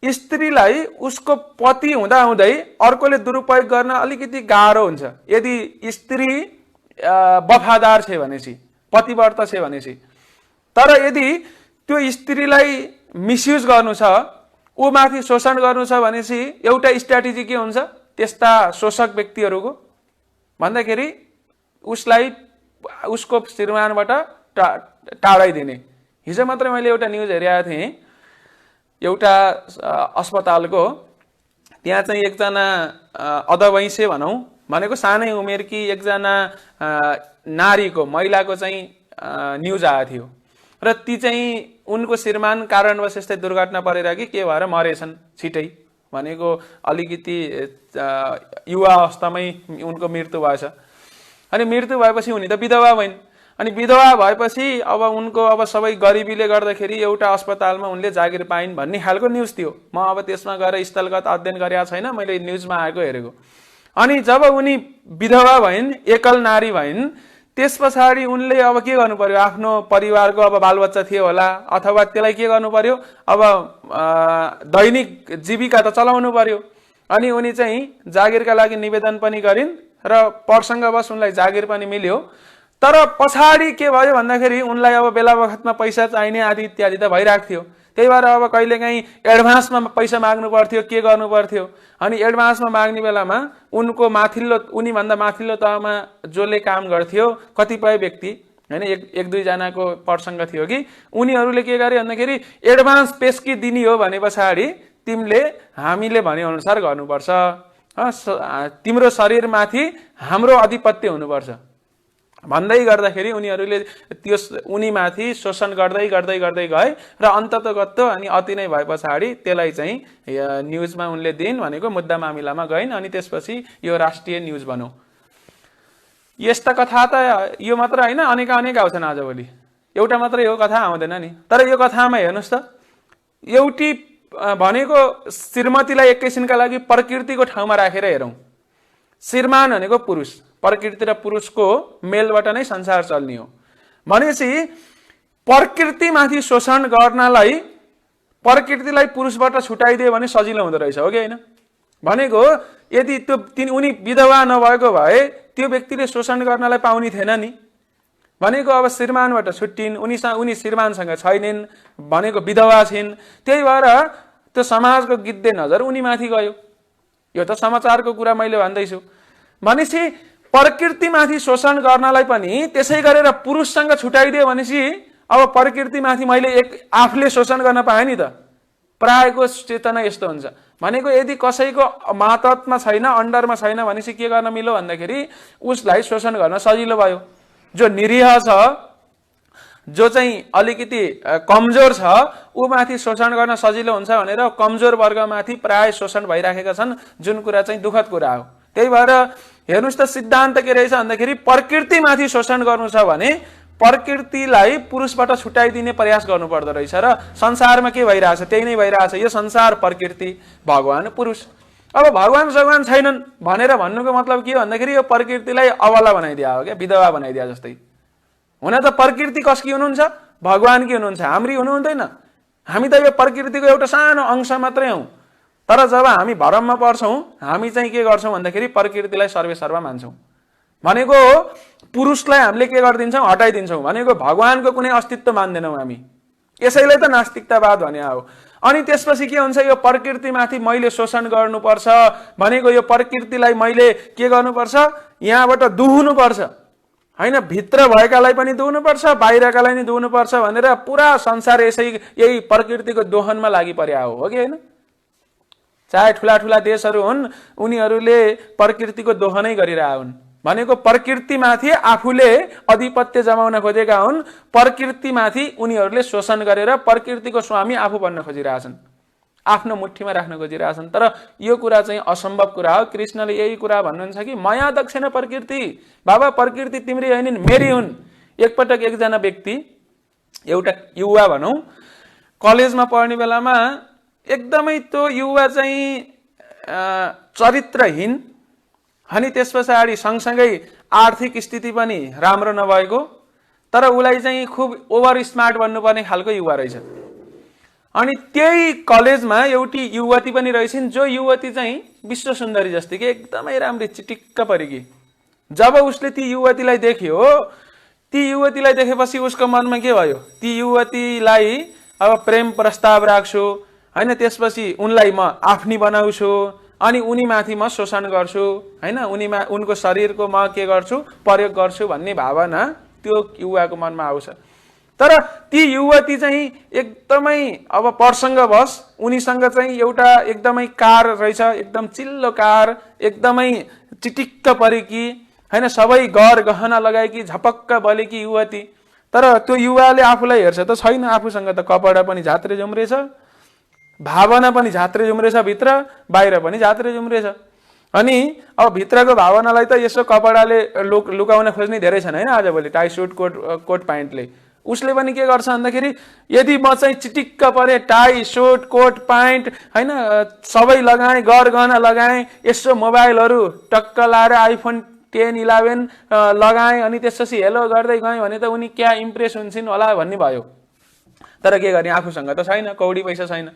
Speaker 1: स्त्रीलाई उसको पति हुँदा हुँदै अर्कोले दुरुपयोग गर्न अलिकति गाह्रो हुन्छ यदि स्त्री वफादार छ भनेपछि, पतिव्रता छ भनेपछि। तर यदि त्यो स्त्रीलाई मिसयुज गर्नु छ, ऊ माथि शोषण गर्नु छ भनेपछि एउटा स्ट्र्याटेजी के हुन्छ त्यस्ता शोषक व्यक्तिहरूको भन्दाखेरि उसलाई उसको श्रीमानबाट टाढाइदिने। हिजो मात्रै मैले एउटा न्युज हेरेको थिएँ, एउटा अस्पतालको त्यहाँ चाहिँ एकजना अधवैँसे भनौँ भनेको सानै उमेरकी एकजना नारीको महिलाको चाहिँ न्युज आएको थियो र ती चाहिँ उनको श्रीमान कारणवश यस्तै दुर्घटना परेर कि के भएर मरेछन् छिटै, भनेको अलिकति युवा अवस्थामै उनको मृत्यु भएछ। अनि मृत्यु भएपछि उनी त विधवा भइन्। अनि विधवा भएपछि अब उनको अब सबै गरिबीले गर्दाखेरि एउटा अस्पतालमा उनले जागिर पाइन् भन्ने खालको न्युज थियो। म अब त्यसमा गएर स्थलगत अध्ययन गरेका छैन, मैले न्युजमा आएको हेरेको। अनि जब उनी विधवा भइन्, एकल नारी भइन्, त्यस पछाडि उनले अब के गर्नु पर्यो, आफ्नो परिवारको अब बालबच्चा थियो होला अथवा त्यसलाई के गर्नु पर्यो, अब दैनिक जीविका त चलाउनु पर्यो। अनि उनी चाहिँ जागिरका लागि निवेदन पनि गरिन् र प्रसङ्गवश उनलाई जागिर पनि मिल्यो। तर पछाडि के भयो भन्दाखेरि उनलाई अब बेला बखतमा पैसा चाहिने आदि इत्यादि त भइरहेको थियो। त्यही भएर अब कहिलेकाहीँ एडभान्समा पैसा माग्नु पर्थ्यो, के गर्नु पर्थ्यो। अनि एडभान्समा माग्ने बेलामा उनको माथिल्लो, उनीभन्दा माथिल्लो तहमा जसले काम गर्थ्यो कतिपय व्यक्ति हैन, एक दुईजनाको प्रसङ्ग थियो कि उनीहरूले के गरे भन्दाखेरि एडभान्स पेस्की दिने हो भने पछाडि तिमीले हामीले भने अनुसार गर्नुपर्छ, तिम्रो शरीरमाथि हाम्रो आधिपत्य हुनुपर्छ भन्दै गर्दाखेरि उनीहरूले त्यो उनीमाथि शोषण गर्दै गर्दै गर्दै गए र अन्ततगत अनि अति नै भए पछाडि त्यसलाई चाहिँ न्युजमा उनले दिइन्, भनेको मुद्दा मामिलामा गइन्। अनि त्यसपछि यो राष्ट्रिय न्युज भनौँ। यस्ता कथा त यो मात्र होइन, अनेक आउँछन् आजभोलि, एउटा मात्रै हो कथा आउँदैन नि। तर यो कथामा हेर्नुहोस् त, एउटी भनेको श्रीमतीलाई एक किसिमका लागि प्रकृतिको ठाउँमा राखेर हेरौँ। श्रीमान भनेको पुरुष, प्रकृति र पुरुषको मेलबाट नै संसार चल्ने हो भनेपछि प्रकृतिमाथि शोषण गर्नलाई प्रकृतिलाई पुरुषबाट छुटाइदियो भने सजिलो हुँदो रहेछ, हो कि होइन? भनेको यदि त्यो उनी विधवा नभएको भए त्यो व्यक्तिले शोषण गर्नलाई पाउने थिएन नि। भनेको अब श्रीमानबाट छुट्टिन्, उनी श्रीमानसँग छैनन्, भनेको विधवा छिन्। त्यही भएर त्यो समाजको गिद्धे नजर उनीमाथि गयो। यो त समाचारको कुरा मैले भन्दैछु। भनेपछि प्रकृतिमाथि शोषण गर्नलाई पनि त्यसै गरेर पुरुषसँग छुटाइदियो भनेपछि अब प्रकृतिमाथि मैले आफूले शोषण गर्न पाएँ नि त। प्रायको चेतना यस्तो हुन्छ, भनेको यदि कसैको मातहतमा छैन, अन्डरमा छैन भनेपछि के गर्न मिल्यो भन्दाखेरि उसलाई शोषण गर्न सजिलो भयो। जो निरीह छ, जो चाहिँ अलिकति कमजोर छ, ऊ माथि शोषण गर्न सजिलो हुन्छ भनेर कमजोर वर्गमाथि प्राय शोषण भइराखेका छन्, जुन कुरा चाहिँ दुःखद कुरा हो। त्यही भएर हेर्नुहोस् त सिद्धान्त के रहेछ भन्दाखेरि प्रकृतिमाथि शोषण गर्नु छ भने प्रकृतिलाई पुरुषबाट छुटाइदिने प्रयास गर्नु पर्दो रहेछ र संसारमा के भइरहेछ त्यही नै भइरहेछ। यो संसार प्रकृति, भगवान पुरुष। अब भगवान छैनन् भनेर भन्नुको मतलब के हो भन्दाखेरि यो प्रकृतिलाई अबला बनाइदिया हो क्या, विधवा बनाइदिया जस्तै। हुन त प्रकृति कसकी हुनुहुन्छ? भगवान की हुनुहुन्छ, हाम्री हुनुहुँदैन। हामी त यो प्रकृतिको एउटा सानो अंश मात्रै हौँ। तर जब हामी भरममा पर्छौँ हामी चाहिँ के गर्छौँ भन्दाखेरि प्रकृतिलाई सर्वेसर्वा मान्छौँ। भनेको पुरुषलाई हामीले के गरिदिन्छौँ, हटाइदिन्छौँ। भनेको भगवानको कुनै अस्तित्व मान्दैनौँ हामी। यसैलाई त नास्तिकतावाद भने हो। अनि त्यसपछि के हुन्छ, यो प्रकृतिमाथि मैले शोषण गर्नुपर्छ भनेको यो प्रकृतिलाई मैले के गर्नुपर्छ, यहाँबाट दुहुनुपर्छ हैन, भित्र भएकालाई पनि दुहुनुपर्छ, बाहिरकालाई पनि दुहुनुपर्छ भनेर पुरा संसार यही प्रकृतिको दोहनमा लागि पर्या हो कि होइन? चाहे ठुला ठुला देशहरू हुन्, उनीहरूले प्रकृतिको दोहनै गरिरहेका हुन्। भनेको प्रकृतिमाथि आफूले आधिपत्य जमाउन खोजेका हुन्, प्रकृतिमाथि उनीहरूले शोषण गरेर प्रकृतिको स्वामी आफू बन्न खोजिरहेछन्, आफ्नो मुठीमा राख्न खोजिरहेछन्। तर यो कुरा चाहिँ असम्भव कुरा हो। कृष्णले यही कुरा भन्नुहुन्छ कि मया दक्षिण प्रकृति, बाबा प्रकृति तिम्री होइन मेरी हुन्। एकपटक एकजना व्यक्ति, एउटा युवा भनौँ, कलेजमा पढ्ने बेलामा एकदमै त्यो युवा चाहिँ चरित्रहीन, अनि त्यस पछाडि सँगसँगै आर्थिक स्थिति पनि राम्रो नभएको, तर उसलाई चाहिँ खुब ओभर स्मार्ट बन्नुपर्ने खालको युवा रहेछ। अनि त्यही कलेजमा एउटी युवती पनि रहेछिन्, जो युवती चाहिँ विश्व सुन्दरी जस्तै कि एकदमै राम्री चिटिक्क परेकी। जब उसले ती युवतीलाई देख्यो, ती युवतीलाई देखेपछि उसको मनमा के भयो, ती युवतीलाई अब प्रेम प्रस्ताव राख्छु हैन, त्यसपछि उनलाई म आफ्नी बनाउँछु अनि उनीमाथि म शोषण गर्छु हैन, उनको शरीरको म के गर्छु, प्रयोग गर्छु भन्ने भावना त्यो युवाको मनमा आउँछ। तर ती युवती चाहिँ एकदमै अब प्रसङ्गवश उनीसँग चाहिँ एउटा एकदमै कार रहेछ, एकदम चिल्लो कार, एकदमै चिटिक्क परेकी हैन, सबै गर गहना लगाएकी, झपक्क बलेकी युवती। तर त्यो युवाले आफूलाई हेर्छ त छैन, आफूसँग त कपडा पनि झात्रे जुम्रेछ, भावना पनि झात्रे जुम्रेछ, भित्र बाहिर पनि झात्रे जुम्रेछ। अनि अब भित्रको भावनालाई त यसो कपडाले लुकाउन खोज्ने धेरै छन् हैन, आजभोलि टाई सुट कोट प्यान्टले। उसले पनि के गर्छ भन्दाखेरि यदि म चाहिँ चिटिक्क परे, टाई सुट कोट प्यान्ट हैन सबै लगाएँ, गरगहना लगाएँ, यसो मोबाइलहरू टक्क लाएर आइफोन 10, 11 लगाएँ अनि त्यसपछि हेलो गर्दै गएँ भने त उनी क्या इम्प्रेस हुन्छन् होला भन्ने भयो। तर के गर्ने, आफूसँग त छैन, कौडी पैसा छैन।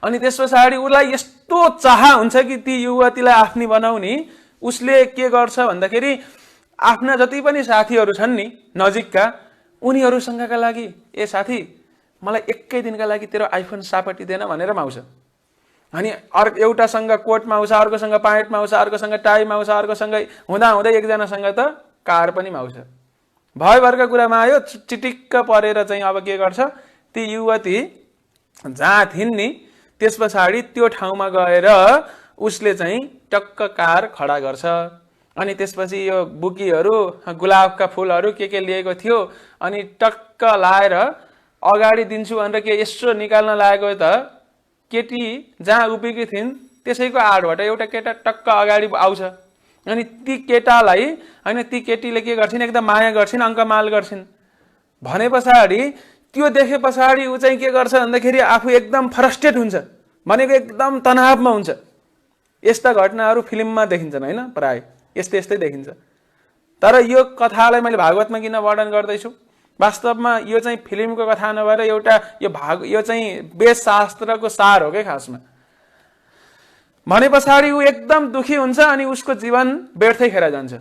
Speaker 1: अनि त्यस पछाडि उसलाई यस्तो चाह हुन्छ कि ती युवतीलाई आफ्नी बनाउने, उसले के गर्छ भन्दाखेरि आफ्ना जति पनि साथीहरू छन् नि नजिकका, उनीहरूसँगका लागि ए साथी मलाई एकै दिनका लागि तेरो आइफोन सापटी देन भनेर माग्छ। अनि एउटासँग कोट माग्छ, अर्कोसँग प्यान्ट माग्छ, अर्कोसँग टाई माग्छ, अर्कोसँग हुँदै एकजनासँग त कार पनि माग्छ। भयभरका कुरामा आयो, चिटिक्क परेर चाहिँ अब के गर्छ, ती युवती जहाँ थिइन् नि त्यस पछाडि त्यो ठाउँमा गएर उसले चाहिँ टक्क कार खडा गर्छ। अनि त्यसपछि यो बुकीहरू, गुलाबका फुलहरू के लिएको थियो अनि टक्क लाएर अगाडि दिन्छु भनेर के यसो निकाल्न लागेको त केटी जहाँ उभिएकी थिइन् त्यसैको आडबाट एउटा केटा टक्क अगाडि आउँछ। अनि ती केटालाई हैन, ती केटीले के गर्छिन्, एकदम माया गर्छिन्, अङ्कमाल गर्छिन्। भने पछाडि त्यो देखे पछाडि ऊ चाहिँ के गर्छ भन्दाखेरि आफू एकदम फ्रस्ट्रेट हुन्छ, भनेको एकदम तनावमा हुन्छ। यस्ता घटनाहरू फिल्ममा देखिन्छन् हैन, प्राय यस्तै देखिन्छ। तर यो कथालाई मैले भागवतमा किन वर्णन गर्दैछु, वास्तवमा यो चाहिँ फिल्मको कथा नभएर एउटा यो चाहिँ वेदशास्त्रको सार हो के खासमा। भने पछाडि ऊ एकदम दुखी हुन्छ अनि उसको जीवन व्यर्थै खेर जान्छ।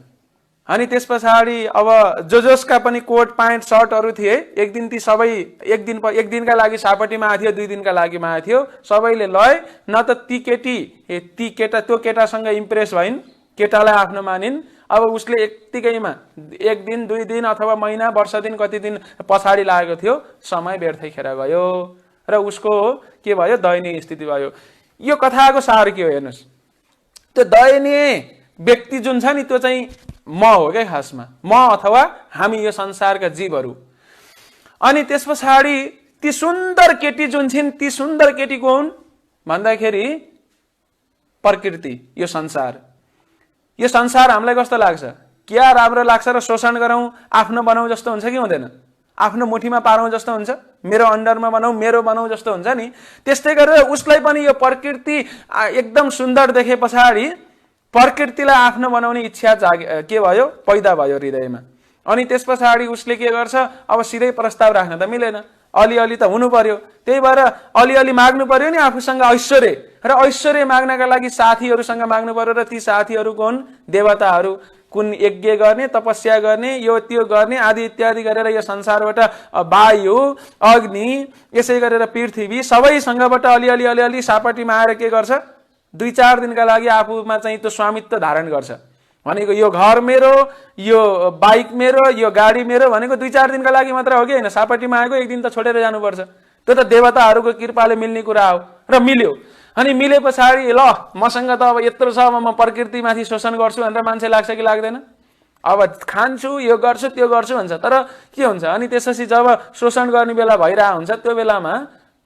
Speaker 1: अनि त्यस पछाडि अब जसका पनि कोट प्यान्ट सर्टहरू थिए, एक दिन ती सबै एक दिनका लागि सापटीमा आएको थियो, 2 दिनका लागि मा आएको थियो, सबैले लय न त ती केटा त्यो केटासँग इम्प्रेस भइन्, केटालाई आफ्नो मानिन्। अब उसले यत्तिकैमा 1 दिन 2 दिन अथवा महिना वर्ष दिन कति दिन पछाडि लागेको थियो, समय व्यर्थै खेर गयो र उसको के भयो, दयनीय स्थिति भयो। यो कथाको सार के हो हेर्नुस्, त्यो दयनीय व्यक्ति जुन छ नि त्यो चाहिँ म हो क्या खासमा, म अथवा हामी यो संसारका जीवहरू। अनि त्यस पछाडि ती सुन्दर केटी जुन छिन्, ती सुन्दर केटी को हुन् भन्दाखेरि प्रकृति, यो संसार। यो संसार हामीलाई कस्तो लाग्छ, क्या राम्रो लाग्छ र शोषण गरौँ, आफ्नो बनाऊ जस्तो हुन्छ कि हुँदैन, आफ्नो मुठीमा पारौँ जस्तो हुन्छ, मेरो अन्डरमा बनाऊ, मेरो बनाऊ जस्तो हुन्छ नि। त्यस्तै गरेर उसलाई पनि यो प्रकृति एकदम सुन्दर देखे पछाडि प्रकृतिलाई आफ्नो बनाउने इच्छा के भयो, पैदा भयो हृदयमा। अनि त्यस पछाडि उसले के गर्छ, अब सिधै प्रस्ताव राख्न त मिलेन, अलिअलि त हुनु पर्यो। त्यही भएर अलिअलि माग्नु पर्यो नि आफूसँग ऐश्वर्य, र ऐश्वर्य माग्नका लागि साथीहरूसँग माग्नु पर्यो। र ती साथीहरू हुन् देवताहरू, कुन यज्ञ गर्ने, तपस्या गर्ने, यो त्यो गर्ने आदि इत्यादि गरेर यो संसारबाट वायु, अग्नि, यसै गरेर पृथ्वी सबैसँगबाट अलिअलि सापटीमा आएर के गर्छ, 2-4 दिनका लागि आफूमा चाहिँ त्यो स्वामित्व धारण गर्छ। भनेको यो घर मेरो, यो बाइक मेरो, यो गाडी मेरो भनेको 2-4 दिनका लागि मात्र हो कि होइन, सापटीमा आएको 1 दिन त छोडेर जानुपर्छ। त्यो त देवताहरूको कृपाले मिल्ने कुरा हो र मिल्यो। अनि मिले पछाडि ल मसँग त अब यत्रो छ, अब म प्रकृतिमाथि शोषण गर्छु भनेर मान्छे लाग्छ कि लाग्दैन, अब खान्छु, यो गर्छु, त्यो गर्छु भन्छ। तर के हुन्छ, अनि त्यसपछि जब शोषण गर्ने बेला भइरहेको हुन्छ त्यो बेलामा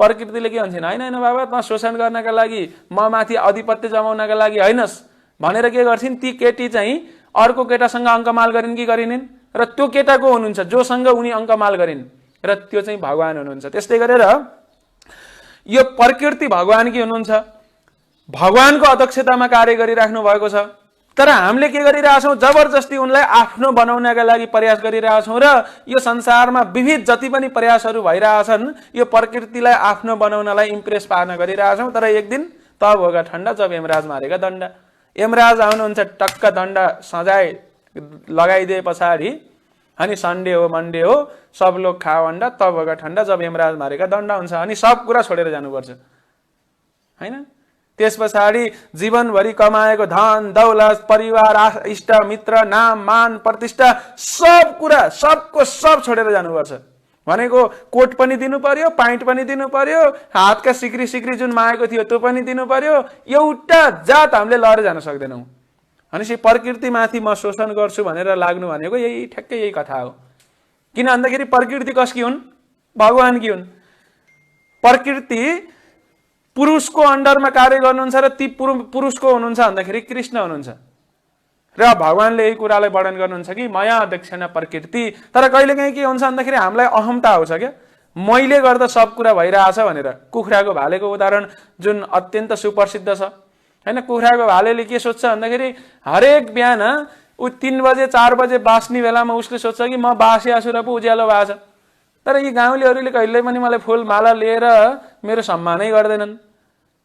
Speaker 1: प्रकृतिले के भन्छन्, होइन बाबा त शोषण गर्नका लागि, म माथि आधिपत्य जमाउनका लागि हैनस् भनेर के गर्छिन्, ती केटी चाहिँ अर्को केटासँग अङ्कमाल गरिन् कि गरिनिन्, र त्यो केटा को हुनुहुन्छ जोसँग उनी अङ्कमाल गरिन्, र त्यो चाहिँ भगवान हुनुहुन्छ। त्यस्तै गरेर यो प्रकृति भगवान की हुनुहुन्छ, भगवानको अध्यक्षतामा कार्य गरिराख्नु भएको छ। तर हामीले के गरिरहेछौँ, जबरजस्ती उनलाई आफ्नो बनाउनका लागि प्रयास गरिरहेछौँ र यो संसारमा विविध जति पनि प्रयासहरू भइरहेछन् यो प्रकृतिलाई आफ्नो बनाउनलाई इम्प्रेस पार्न गरिरहेछौँ। तर एक दिन तब होगा ठण्डा जब यमराज मारेगा दण्ड। यमराज आउनुहुन्छ, टक्क दण्ड सजाय लगाइदिए पछाडि अनि सन्डे हो मन्डे हो सब लोग खाओ अन्डा, तब होगा ठण्डा जब यमराज मारेगा दण्ड हुन्छ। अनि सब कुरा छोडेर जानुपर्छ हैन। त्यस पछाडि जीवनभरि कमाएको धन दौलत परिवार इष्ट मित्र नाम मान प्रतिष्ठा सब कुरा सबको सब छोडेर जानुपर्छ। भनेको कोट पनि दिनु पर्यो, पाइन्ट पनि दिनु पर्यो, हातका सिक्री सिक्री जुन मागेको थियो त्यो पनि दिनु पर्यो। एउटा जात हामीले लडेर जान सक्दैनौँ। भनेपछि प्रकृतिमाथि म शोषण गर्छु भनेर लाग्नु भनेको यही ठ्याक्कै यही कथा हो। किन भन्दाखेरि प्रकृति कसकी हुन्? भगवानकी हुन्। प्रकृति पुरुषको अन्डरमा कार्य गर्नुहुन्छ र ती पुरुषको हुनुहुन्छ भन्दाखेरि कृष्ण हुनुहुन्छ र भगवानले यही कुरालाई वर्णन गर्नुहुन्छ कि मया दक्षिण प्रकृति। तर कहिलेकाहीँ के हुन्छ भन्दाखेरि हामीलाई अहमता आउँछ क्या, मैले गर्दा सब कुरा भइरहेछ भनेर। कुखुराको भालेको उदाहरण जुन अत्यन्त सुप्रसिद्ध छ हैन। कुखुराको भालेले के सोच्छ भन्दाखेरि हरेक बिहान ऊ 3 बजे 4 बजे बास्ने बेलामा उसले सोच्छ कि म बासिया छु र पो उज्यालो भएको छ। तर यी गाउँलेहरूले कहिल्यै पनि मलाई फुल माला लिएर मेरो सम्मानै गर्दैनन्,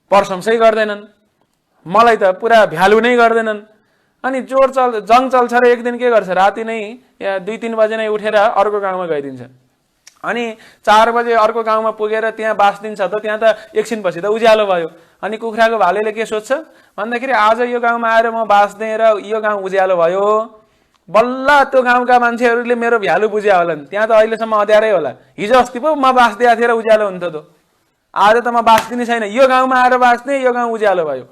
Speaker 1: प्रशंसै गर्दैनन्, मलाई त पुरा भ्यालु नै गर्दैनन्। अनि जङ चल्छ र एक दिन के गर्छ, राति नै 2-3 बजे नै उठेर अर्को गाउँमा गइदिन्छ। अनि 4 बजे अर्को गाउँमा पुगेर त्यहाँ बास्दिन्छ त त्यहाँ त एकछिनपछि त उज्यालो भयो। अनि कुखुराको भालेले के सोच्छ भन्दाखेरि आज यो गाउँमा आएर म बास्देँ र यो गाउँ उज्यालो भयो, बल्ल त्यो गाउँका मान्छेहरूले मेरो भ्यालु बुझ्या होलान्, त्यहाँ त अहिलेसम्म अँध्यारै होला। हिजो अस्ति पो म बास्दिया थिएँ र उज्यालो हुन्थ्यो त, आज त म बास्दिनै छैन, यो गाउँमा आएर बास्ने यो गाउँ उज्यालो भयो,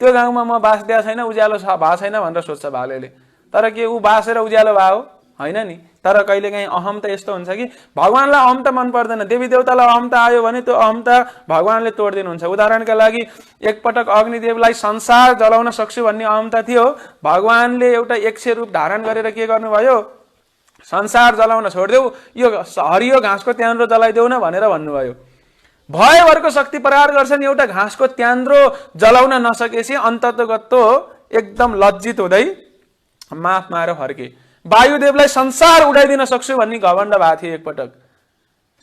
Speaker 1: त्यो गाउँमा म बास्दिया छैन उज्यालो भएको छैन भनेर सोच्छ भालेले। तर के ऊ बासेर उज्यालो भयो होइन नि। तर कहिलेकाहीँ अहम त यस्तो हुन्छ कि भगवानलाई अहम त मन पर्दैन, देवी देवतालाई अहम त आयो भने त्यो अहम त भगवानले तोडिदिनुहुन्छ। उदाहरणका लागि एकपटक अग्निदेवलाई संसार जलाउन सक्छु भन्ने अहमता थियो, भगवानले एउटा 100 रूप धारण गरेर के गर्नुभयो, संसार जलाउन छोडिदेऊ, यो हरियो घाँसको त्यान्द्रो जलाइदेऊ न भनेर भन्नुभयो। भयभरको शक्ति प्रहार गर्छन्, एउटा घाँसको त्यान्द्रो जलाउन नसकेपछि अन्ततगतो एकदम लज्जित हुँदै माफ मारेर फर्के। वायुदेवलाई संसार उडाइदिन सक्छु भन्ने घमण्ड भएको थियो एकपटक।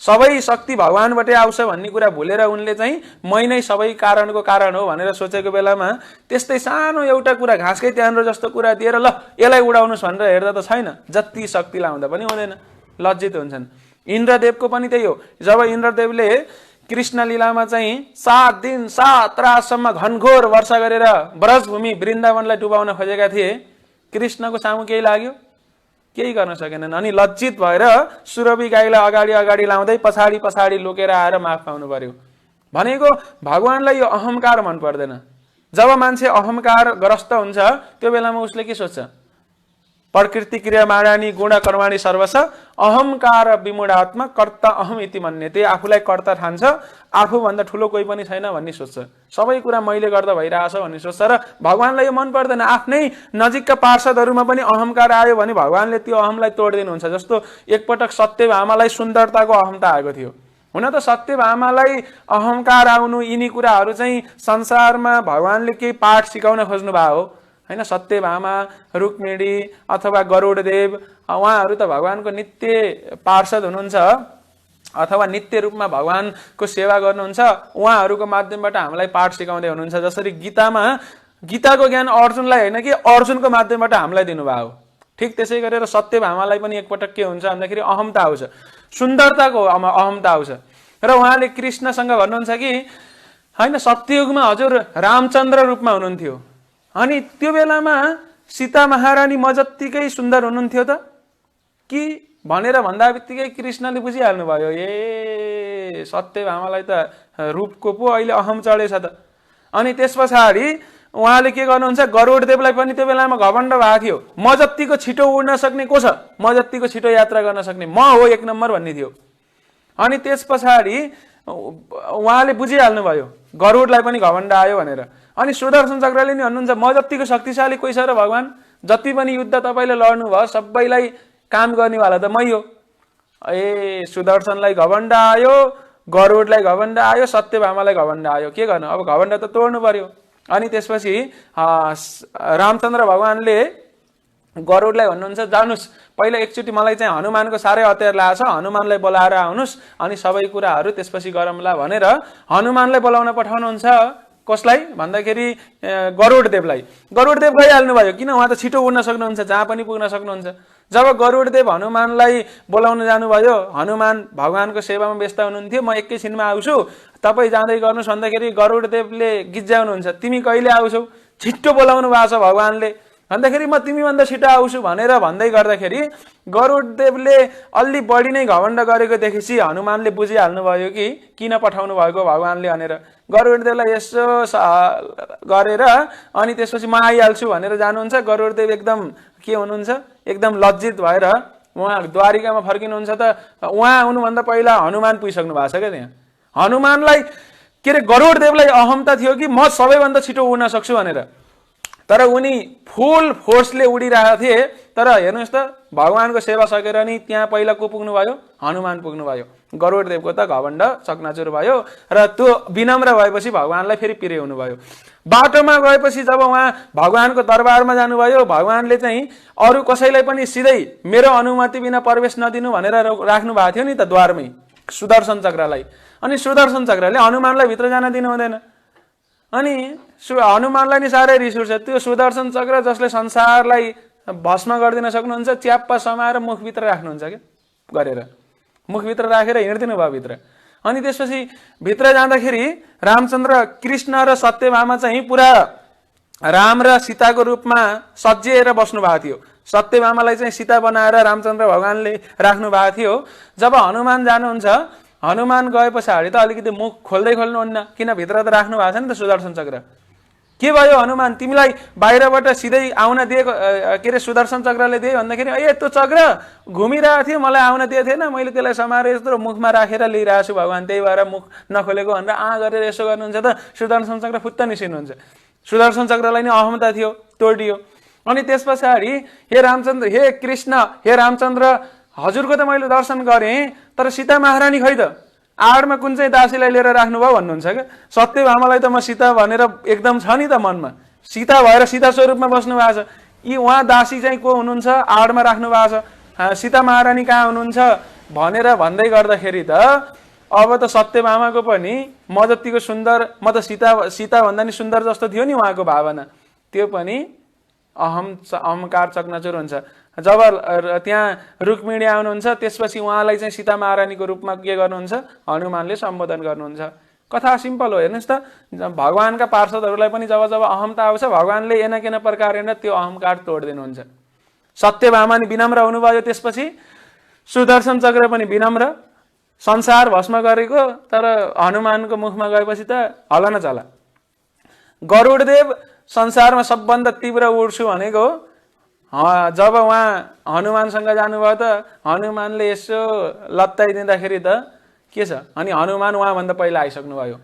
Speaker 1: सबै शक्ति भगवानबाटै आउँछ भन्ने कुरा भुलेर उनले चाहिँ मै नै सबै कारणको कारण हो भनेर सोचेको बेलामा त्यस्तै सानो एउटा कुरा घाँसकै त्यान्द्रो जस्तो कुरा दिएर ल यसलाई उडाउनुस् भनेर हेर्दा त छैन, जति शक्ति लाउँदा पनि हुँदैन, लज्जित हुन्छन्। इन्द्रदेवको पनि त्यही हो। जब इन्द्रदेवले कृष्ण लीलामा चाहिँ 7 दिन 7 रातसम्म घनघोर वर्षा गरेर ब्रजभूमि वृन्दावनलाई डुबाउन खोजेका थिए, कृष्णको सामु केही लाग्यो? केही गर्न सकेनन्। अनि लज्जित भएर सुरभि गाईलाई अगाडि अगाडि लाउँदै पछाडि पछाडि लुकेर आएर माफ पाउनु पर्यो। भनेको भगवानलाई यो अहंकार मन पर्दैन। जब मान्छे अहंकार ग्रस्त हुन्छ त्यो बेलामा उसले के सोच्छ, प्रकृति क्रियामाणानि गुण कर्माणि सर्वश अहंकार विमूढात्मा कर्ता अहम इति मन्यते। आफूलाई कर्ता ठान्छ, आफूभन्दा ठुलो कोही पनि छैन भन्ने सोच्छ, सबै कुरा मैले गर्दा भइरहेछ भन्ने सोच्छ। र भगवानलाई यो मन पर्दैन। आफ्नै नजिकका पार्षदहरूमा पनि अहंकार आयो भने भगवानले त्यो अहमलाई तोडिदिनुहुन्छ। जस्तो एकपटक सत्यभामालाई सुन्दरताको अहमता आएको थियो। हुन त सत्यभामालाई अहंकार आउनु यिनी कुराहरू चाहिँ संसारमा भगवानले केही पाठ सिकाउन खोज्नु भएको हो हैन। सत्यभामा, रुक्मिणी अथवा गरुडदेव उहाँहरू त भगवानको नित्य पार्षद हुनुहुन्छ अथवा नित्य रूपमा भगवानको सेवा गर्नुहुन्छ। उहाँहरूको माध्यमबाट हामीलाई पाठ सिकाउँदै हुनुहुन्छ। जसरी गीताको ज्ञान अर्जुनलाई होइन कि अर्जुनको माध्यमबाट हामीलाई दिनुभयो, ठिक त्यसै गरेर सत्यभामालाई पनि एकपटक के हुन्छ भन्दाखेरि अहमता आउँछ, सुन्दरताको अहमता आउँछ। र उहाँले कृष्णसँग भन्नुहुन्छ कि हैन सत्ययुगमा हजुर रामचन्द्र रूपमा हुनुहुन्थ्यो, अनि त्यो बेलामा सीता महारानी म जत्तिकै सुन्दर हुनुहुन्थ्यो त कि भनेर भन्दा बित्तिकै कृष्णले बुझिहाल्नु भयो, ए सत्यभामालाई त रूपको पो अहिले अहम चढेछ त। अनि त्यस पछाडि उहाँले के गर्नुहुन्छ, गरुडदेवलाई पनि त्यो बेलामा घमण्ड भएको थियो, म जत्तिको छिटो उड्न सक्ने को छ, म जत्तिको छिटो यात्रा गर्न सक्ने म हो 1 नम्बर भन्ने थियो। अनि त्यस पछाडि उहाँले बुझिहाल्नु भयो गरुडलाई पनि घमण्ड आयो भनेर। अनि सुदर्शन चक्रले नि भन्नुहुन्छ, म जत्तिको शक्तिशाली कोही छ र भगवान, जति पनि युद्ध तपाईले लड्नु भयो सबैलाई काम गर्नेवाला त मै हो। ए सुदर्शनलाई घमण्ड आयो, गरुडलाई घमण्ड आयो, सत्यभामालाई घमण्ड आयो, के गर्नु अब, घमण्ड त तोड्नु पर्यो। अनि त्यसपछि रामचन्द्र भगवानले गरुडलाई भन्नुहुन्छ जानुस् पहिला एकचोटि मलाई चाहिँ हनुमानको साह्रै अत्यार लागेको छ, हनुमानलाई बोलाएर आउनुस् अनि सबै कुराहरू त्यसपछि गरौँला भनेर हनुमानलाई बोलाउन पठाउनुहुन्छ। कसलाई भन्दाखेरि गरुडदेवलाई। गरुडदेव गइहाल्नु भयो, किन उहाँ त छिटो उड्न सक्नुहुन्छ, जहाँ पनि पुग्न सक्नुहुन्छ। जब गरुडदेव हनुमानलाई बोलाउन जानुभयो, हनुमान भगवानको सेवामा व्यस्त हुनुहुन्थ्यो। म एकैछिनमा आउँछु, तपाईँ जाँदै गर्नुहोस् भन्दाखेरि गरुडदेवले गिज्जाउनुहुन्छ, तिमी कहिले आउँछौ, छिट्टो बोलाउनु भएको छ भगवानले भन्दाखेरि म तिमीभन्दा छिटो आउँछु भनेर भन्दै गर्दाखेरि गरुडदेवले अलि बढी नै घमण्ड गरेको देखेपछि हनुमानले बुझिहाल्नु भयो कि किन पठाउनु भएको भगवानले भनेर। गरुडदेवलाई यसो गरेर अनि त्यसपछि म आइहाल्छु भनेर जानुहुन्छ। गरुडदेव एकदम के हुनुहुन्छ, एकदम लज्जित भएर उहाँ द्वारिकामा फर्किनुहुन्छ त उहाँ आउनुभन्दा पहिला हनुमान पुगिसक्नु भएको छ क्या त्यहाँ। हनुमानलाई के अरे गरुडदेवलाई अहमता थियो कि म सबैभन्दा छिटो उड्न सक्छु भनेर, तर उनी फुल फोर्सले उडिरहेका थिए। तर हेर्नुहोस् त भगवानको सेवा सकेर नि त्यहाँ पहिला को पुग्नु भयो, हनुमान पुग्नु भयो। गरुडदेवको त घमण्ड चकनाचुर भयो र त्यो विनम्र भएपछि भगवानलाई फेरि पिरे हुनुभयो। बाटोमा गएपछि जब उहाँ भगवानको दरबारमा जानुभयो, भगवानले चाहिँ अरू कसैलाई पनि सिधै मेरो अनुमति बिना प्रवेश नदिनु भनेर राख्नु भएको थियो नि त द्वारमै सुदर्शन चक्रलाई। अनि सुदर्शन चक्रले हनुमानलाई भित्र जान दिनु हुँदैन। अनि हनुमानलाई नि साह्रै रिस उठ्छ। त्यो सुदर्शन चक्र जसले संसारलाई भस्म गरिदिन सक्नुहुन्छ, च्याप्पा समाएर मुखभित्र राख्नुहुन्छ क्या गरेर, मुखभित्र राखेर हिँड्दिनु भयो भित्र। अनि त्यसपछि भित्र जाँदाखेरि रामचन्द्र कृष्ण र सत्यभामा चाहिँ पुरा राम र सीताको रूपमा सजिएर बस्नु भएको थियो। सत्यभामालाई चाहिँ सीता बनाएर रामचन्द्र भगवानले राख्नु भएको थियो। जब हनुमान जानुहुन्छ, हनुमान गए पछाडि त अलिकति मुख खोल्दै खोल्नुहुन्न, किन भित्र त राख्नु भएको छ नि त सुदर्शन चक्र। के भयो हनुमान, तिमीलाई बाहिरबाट सिधै आउन दिएको के अरे सुदर्शन चक्रले दिए भन्दाखेरि त्यो चक्र घुमिरहेको थियो, मलाई आउन दिएको थिएन, मैले त्यसलाई समाएर यत्रो मुखमा राखेर लिइरहेको छु भगवान, त्यही भएर मुख नखोलेको भनेर गरेर यसो गर्नुहुन्छ त सुदर्शन चक्र फुत्त निस्किनुहुन्छ। सुदर्शन चक्रलाई नि अहमता थियो, तोडियो। अनि त्यस पछाडि हे रामचन्द्र, हे कृष्ण, हे रामचन्द्र, हजुरको त मैले दर्शन गरेँ, तर सीता महारानी खै त, आडमा कुन चाहिँ दासीलाई लिएर राख्नुभयो भन्नुहुन्छ क्या। सत्यभामालाई त म सीता भनेर एकदम छ नि त मनमा, सीता भएर सीता स्वरूपमा बस्नु भएको छ। यी उहाँ दासी चाहिँ को हुनुहुन्छ, आडमा राख्नु भएको छ, सीता महारानी कहाँ हुनुहुन्छ भनेर भन्दै गर्दाखेरि त अब त सत्यभामाको पनि म जतिको सुन्दर, म त सीता भन्दा नि सुन्दर जस्तो थियो नि उहाँको भावना, त्यो पनि अहंकार चकनाचुर हुन्छ। जब त्यहाँ रुक्मिणी आउनुहुन्छ त्यसपछि उहाँलाई चाहिँ सीता महारानीको रूपमा के गर्नुहुन्छ, हनुमानले सम्बोधन गर्नुहुन्छ। कथा सिम्पल हो, हेर्नुहोस् त। भगवानका पार्षदहरूलाई पनि जब जब अहमता आउँछ, भगवानले एनकेन प्रकारले त्यो अहंकार तोडिदिनुहुन्छ। सत्यभामा नि विनम्र हुनुभयो, त्यसपछि सुदर्शन चक्र पनि विनम्र, संसार भस्म गरेको, तर हनुमानको मुखमा गएपछि त हल न चला। गरुडदेव संसारमा सबभन्दा तीव्र उड्छु भनेको जब उहाँ हनुमानसँग जानुभयो त हनुमानले यसो लत्ताइदिँदाखेरि त के छ, अनि हनुमान उहाँभन्दा पहिला आइसक्नु भयो।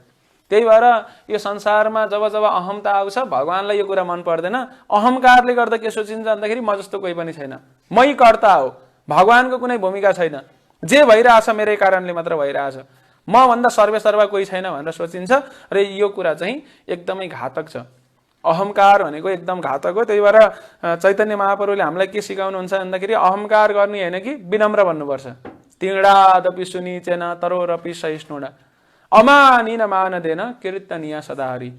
Speaker 1: त्यही भएर यो संसारमा जब जब अहमता आउँछ, भगवानलाई यो कुरा मन पर्दैन। अहंकारले गर्दा के सोचिन्छ भन्दाखेरि म जस्तो कोही पनि छैन, मै कर्ता हो, भगवानको कुनै भूमिका छैन, जे भइरहेछ मेरै कारणले मात्र भइरहेछ, म भन्दा सर्वसर्वा कोही छैन भनेर सोचिन्छ। र यो कुरा चाहिँ एकदमै घातक छ। अहंकार भनेको एकदम घातक हो। त्यही भएर चैतन्य महाप्रभुले हामीलाई के सिकाउनुहुन्छ भन्दाखेरि अहंकार गर्ने होइन कि विनम्र भन्नुपर्छ। तीर्णादपि सुनिचेन तरोरपि सहिष्णुना अमानिन मानदेन कीर्तनीय सदाहरि।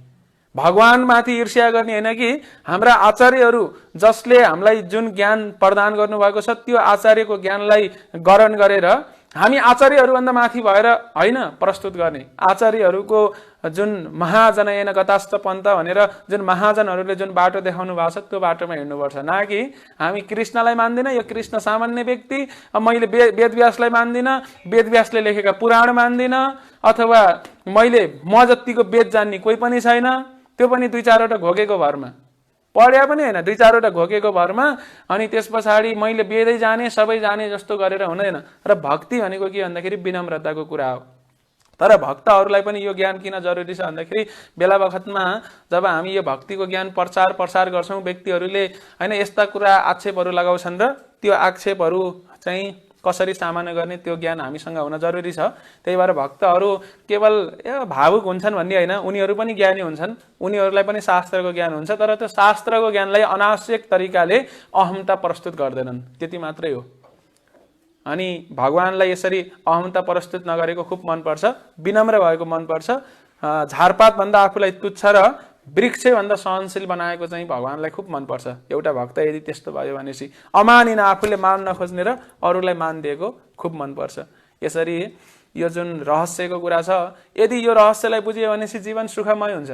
Speaker 1: भगवानमाथि ईर्ष्या गर्ने होइन कि हाम्रा आचार्यहरू जसले हामीलाई जुन ज्ञान प्रदान गर्नुभएको छ त्यो आचार्यको ज्ञानलाई ग्रहण गरेर हामी आचार्यहरूभन्दा माथि भएर होइन प्रस्तुत गर्ने। आचार्यहरूको जुन महाजनयन गतास्थ पन्थ भनेर जुन महाजनहरूले जुन बाटो देखाउनु भएको छ त्यो बाटोमा हिँड्नुपर्छ, न कि हामी कृष्णलाई मान्दिनँ, यो कृष्ण सामान्य व्यक्ति, मैले वेदव्यासलाई मान्दिनँ, वेदव्यासले लेखेका पुराण मान्दिनँ, अथवा मैले म जतिको वेद जान्ने कोही पनि छैन, त्यो पनि दुई चारवटा घोकेको भरमा, पढ्या पनि होइन, दुई चारवटा घोकेको भरमा। अनि त्यस पछाडि मैले वेदै जाने सबै जाने जस्तो गरेर हुँदैन। र भक्ति भनेको के भन्दाखेरि विनम्रताको कुरा हो। तर भक्तहरूलाई पनि यो ज्ञान किन जरुरी छ भन्दाखेरि बेला बखतमा जब हामी यो भक्तिको ज्ञान प्रचार गर्छौँ, व्यक्तिहरूले होइन यस्ता कुरा आक्षेपहरू लगाउँछन् र त्यो आक्षेपहरू चाहिँ कसरी सामना गर्ने त्यो ज्ञान हामीसँग हुन जरुरी छ। त्यही भएर भक्तहरू केवल भावुक हुन्छन् भन्ने होइन, उनीहरू पनि ज्ञानी हुन्छन्, उनीहरूलाई पनि शास्त्रको ज्ञान हुन्छ, तर त्यो शास्त्रको ज्ञानलाई अनावश्यक तरिकाले अहमता प्रस्तुत गर्दैनन्, त्यति मात्रै हो। अनि भगवानलाई यसरी अहमता प्रस्तुत नगरेको खुब मनपर्छ, विनम्र भएको मनपर्छ। झारपातभन्दा आफूलाई तुच्छ र वृक्षभन्दा सहनशील बनाएको चाहिँ भगवानलाई खुब मनपर्छ। एउटा भक्त यदि त्यस्तो भयो भनेपछि अमानिन आफूले मान नखोज्ने र अरूलाई मान दिएको खुब मनपर्छ। यसरी यो जुन रहस्यको कुरा छ, यदि यो रहस्यलाई बुझियो भनेपछि जीवन सुखमय हुन्छ।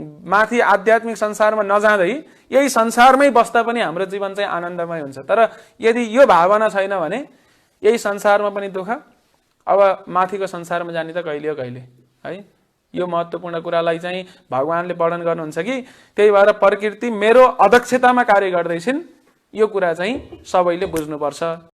Speaker 1: माथि आध्यात्मिक संसारमा नजाँदै यही संसारमै बस्दा पनि हाम्रो जीवन चाहिँ आनन्दमय हुन्छ। तर यदि यो भावना छैन भने यही संसारमा पनि दुःख, अब माथिको संसारमा जाने त कहिले हो कहिले है। यो महत्त्वपूर्ण कुरालाई चाहिँ भगवानले वर्णन गर्नुहुन्छ कि त्यही भएर प्रकृति मेरो अध्यक्षतामा कार्य गर्दैछिन्, यो कुरा चाहिँ सबैले बुझ्नुपर्छ।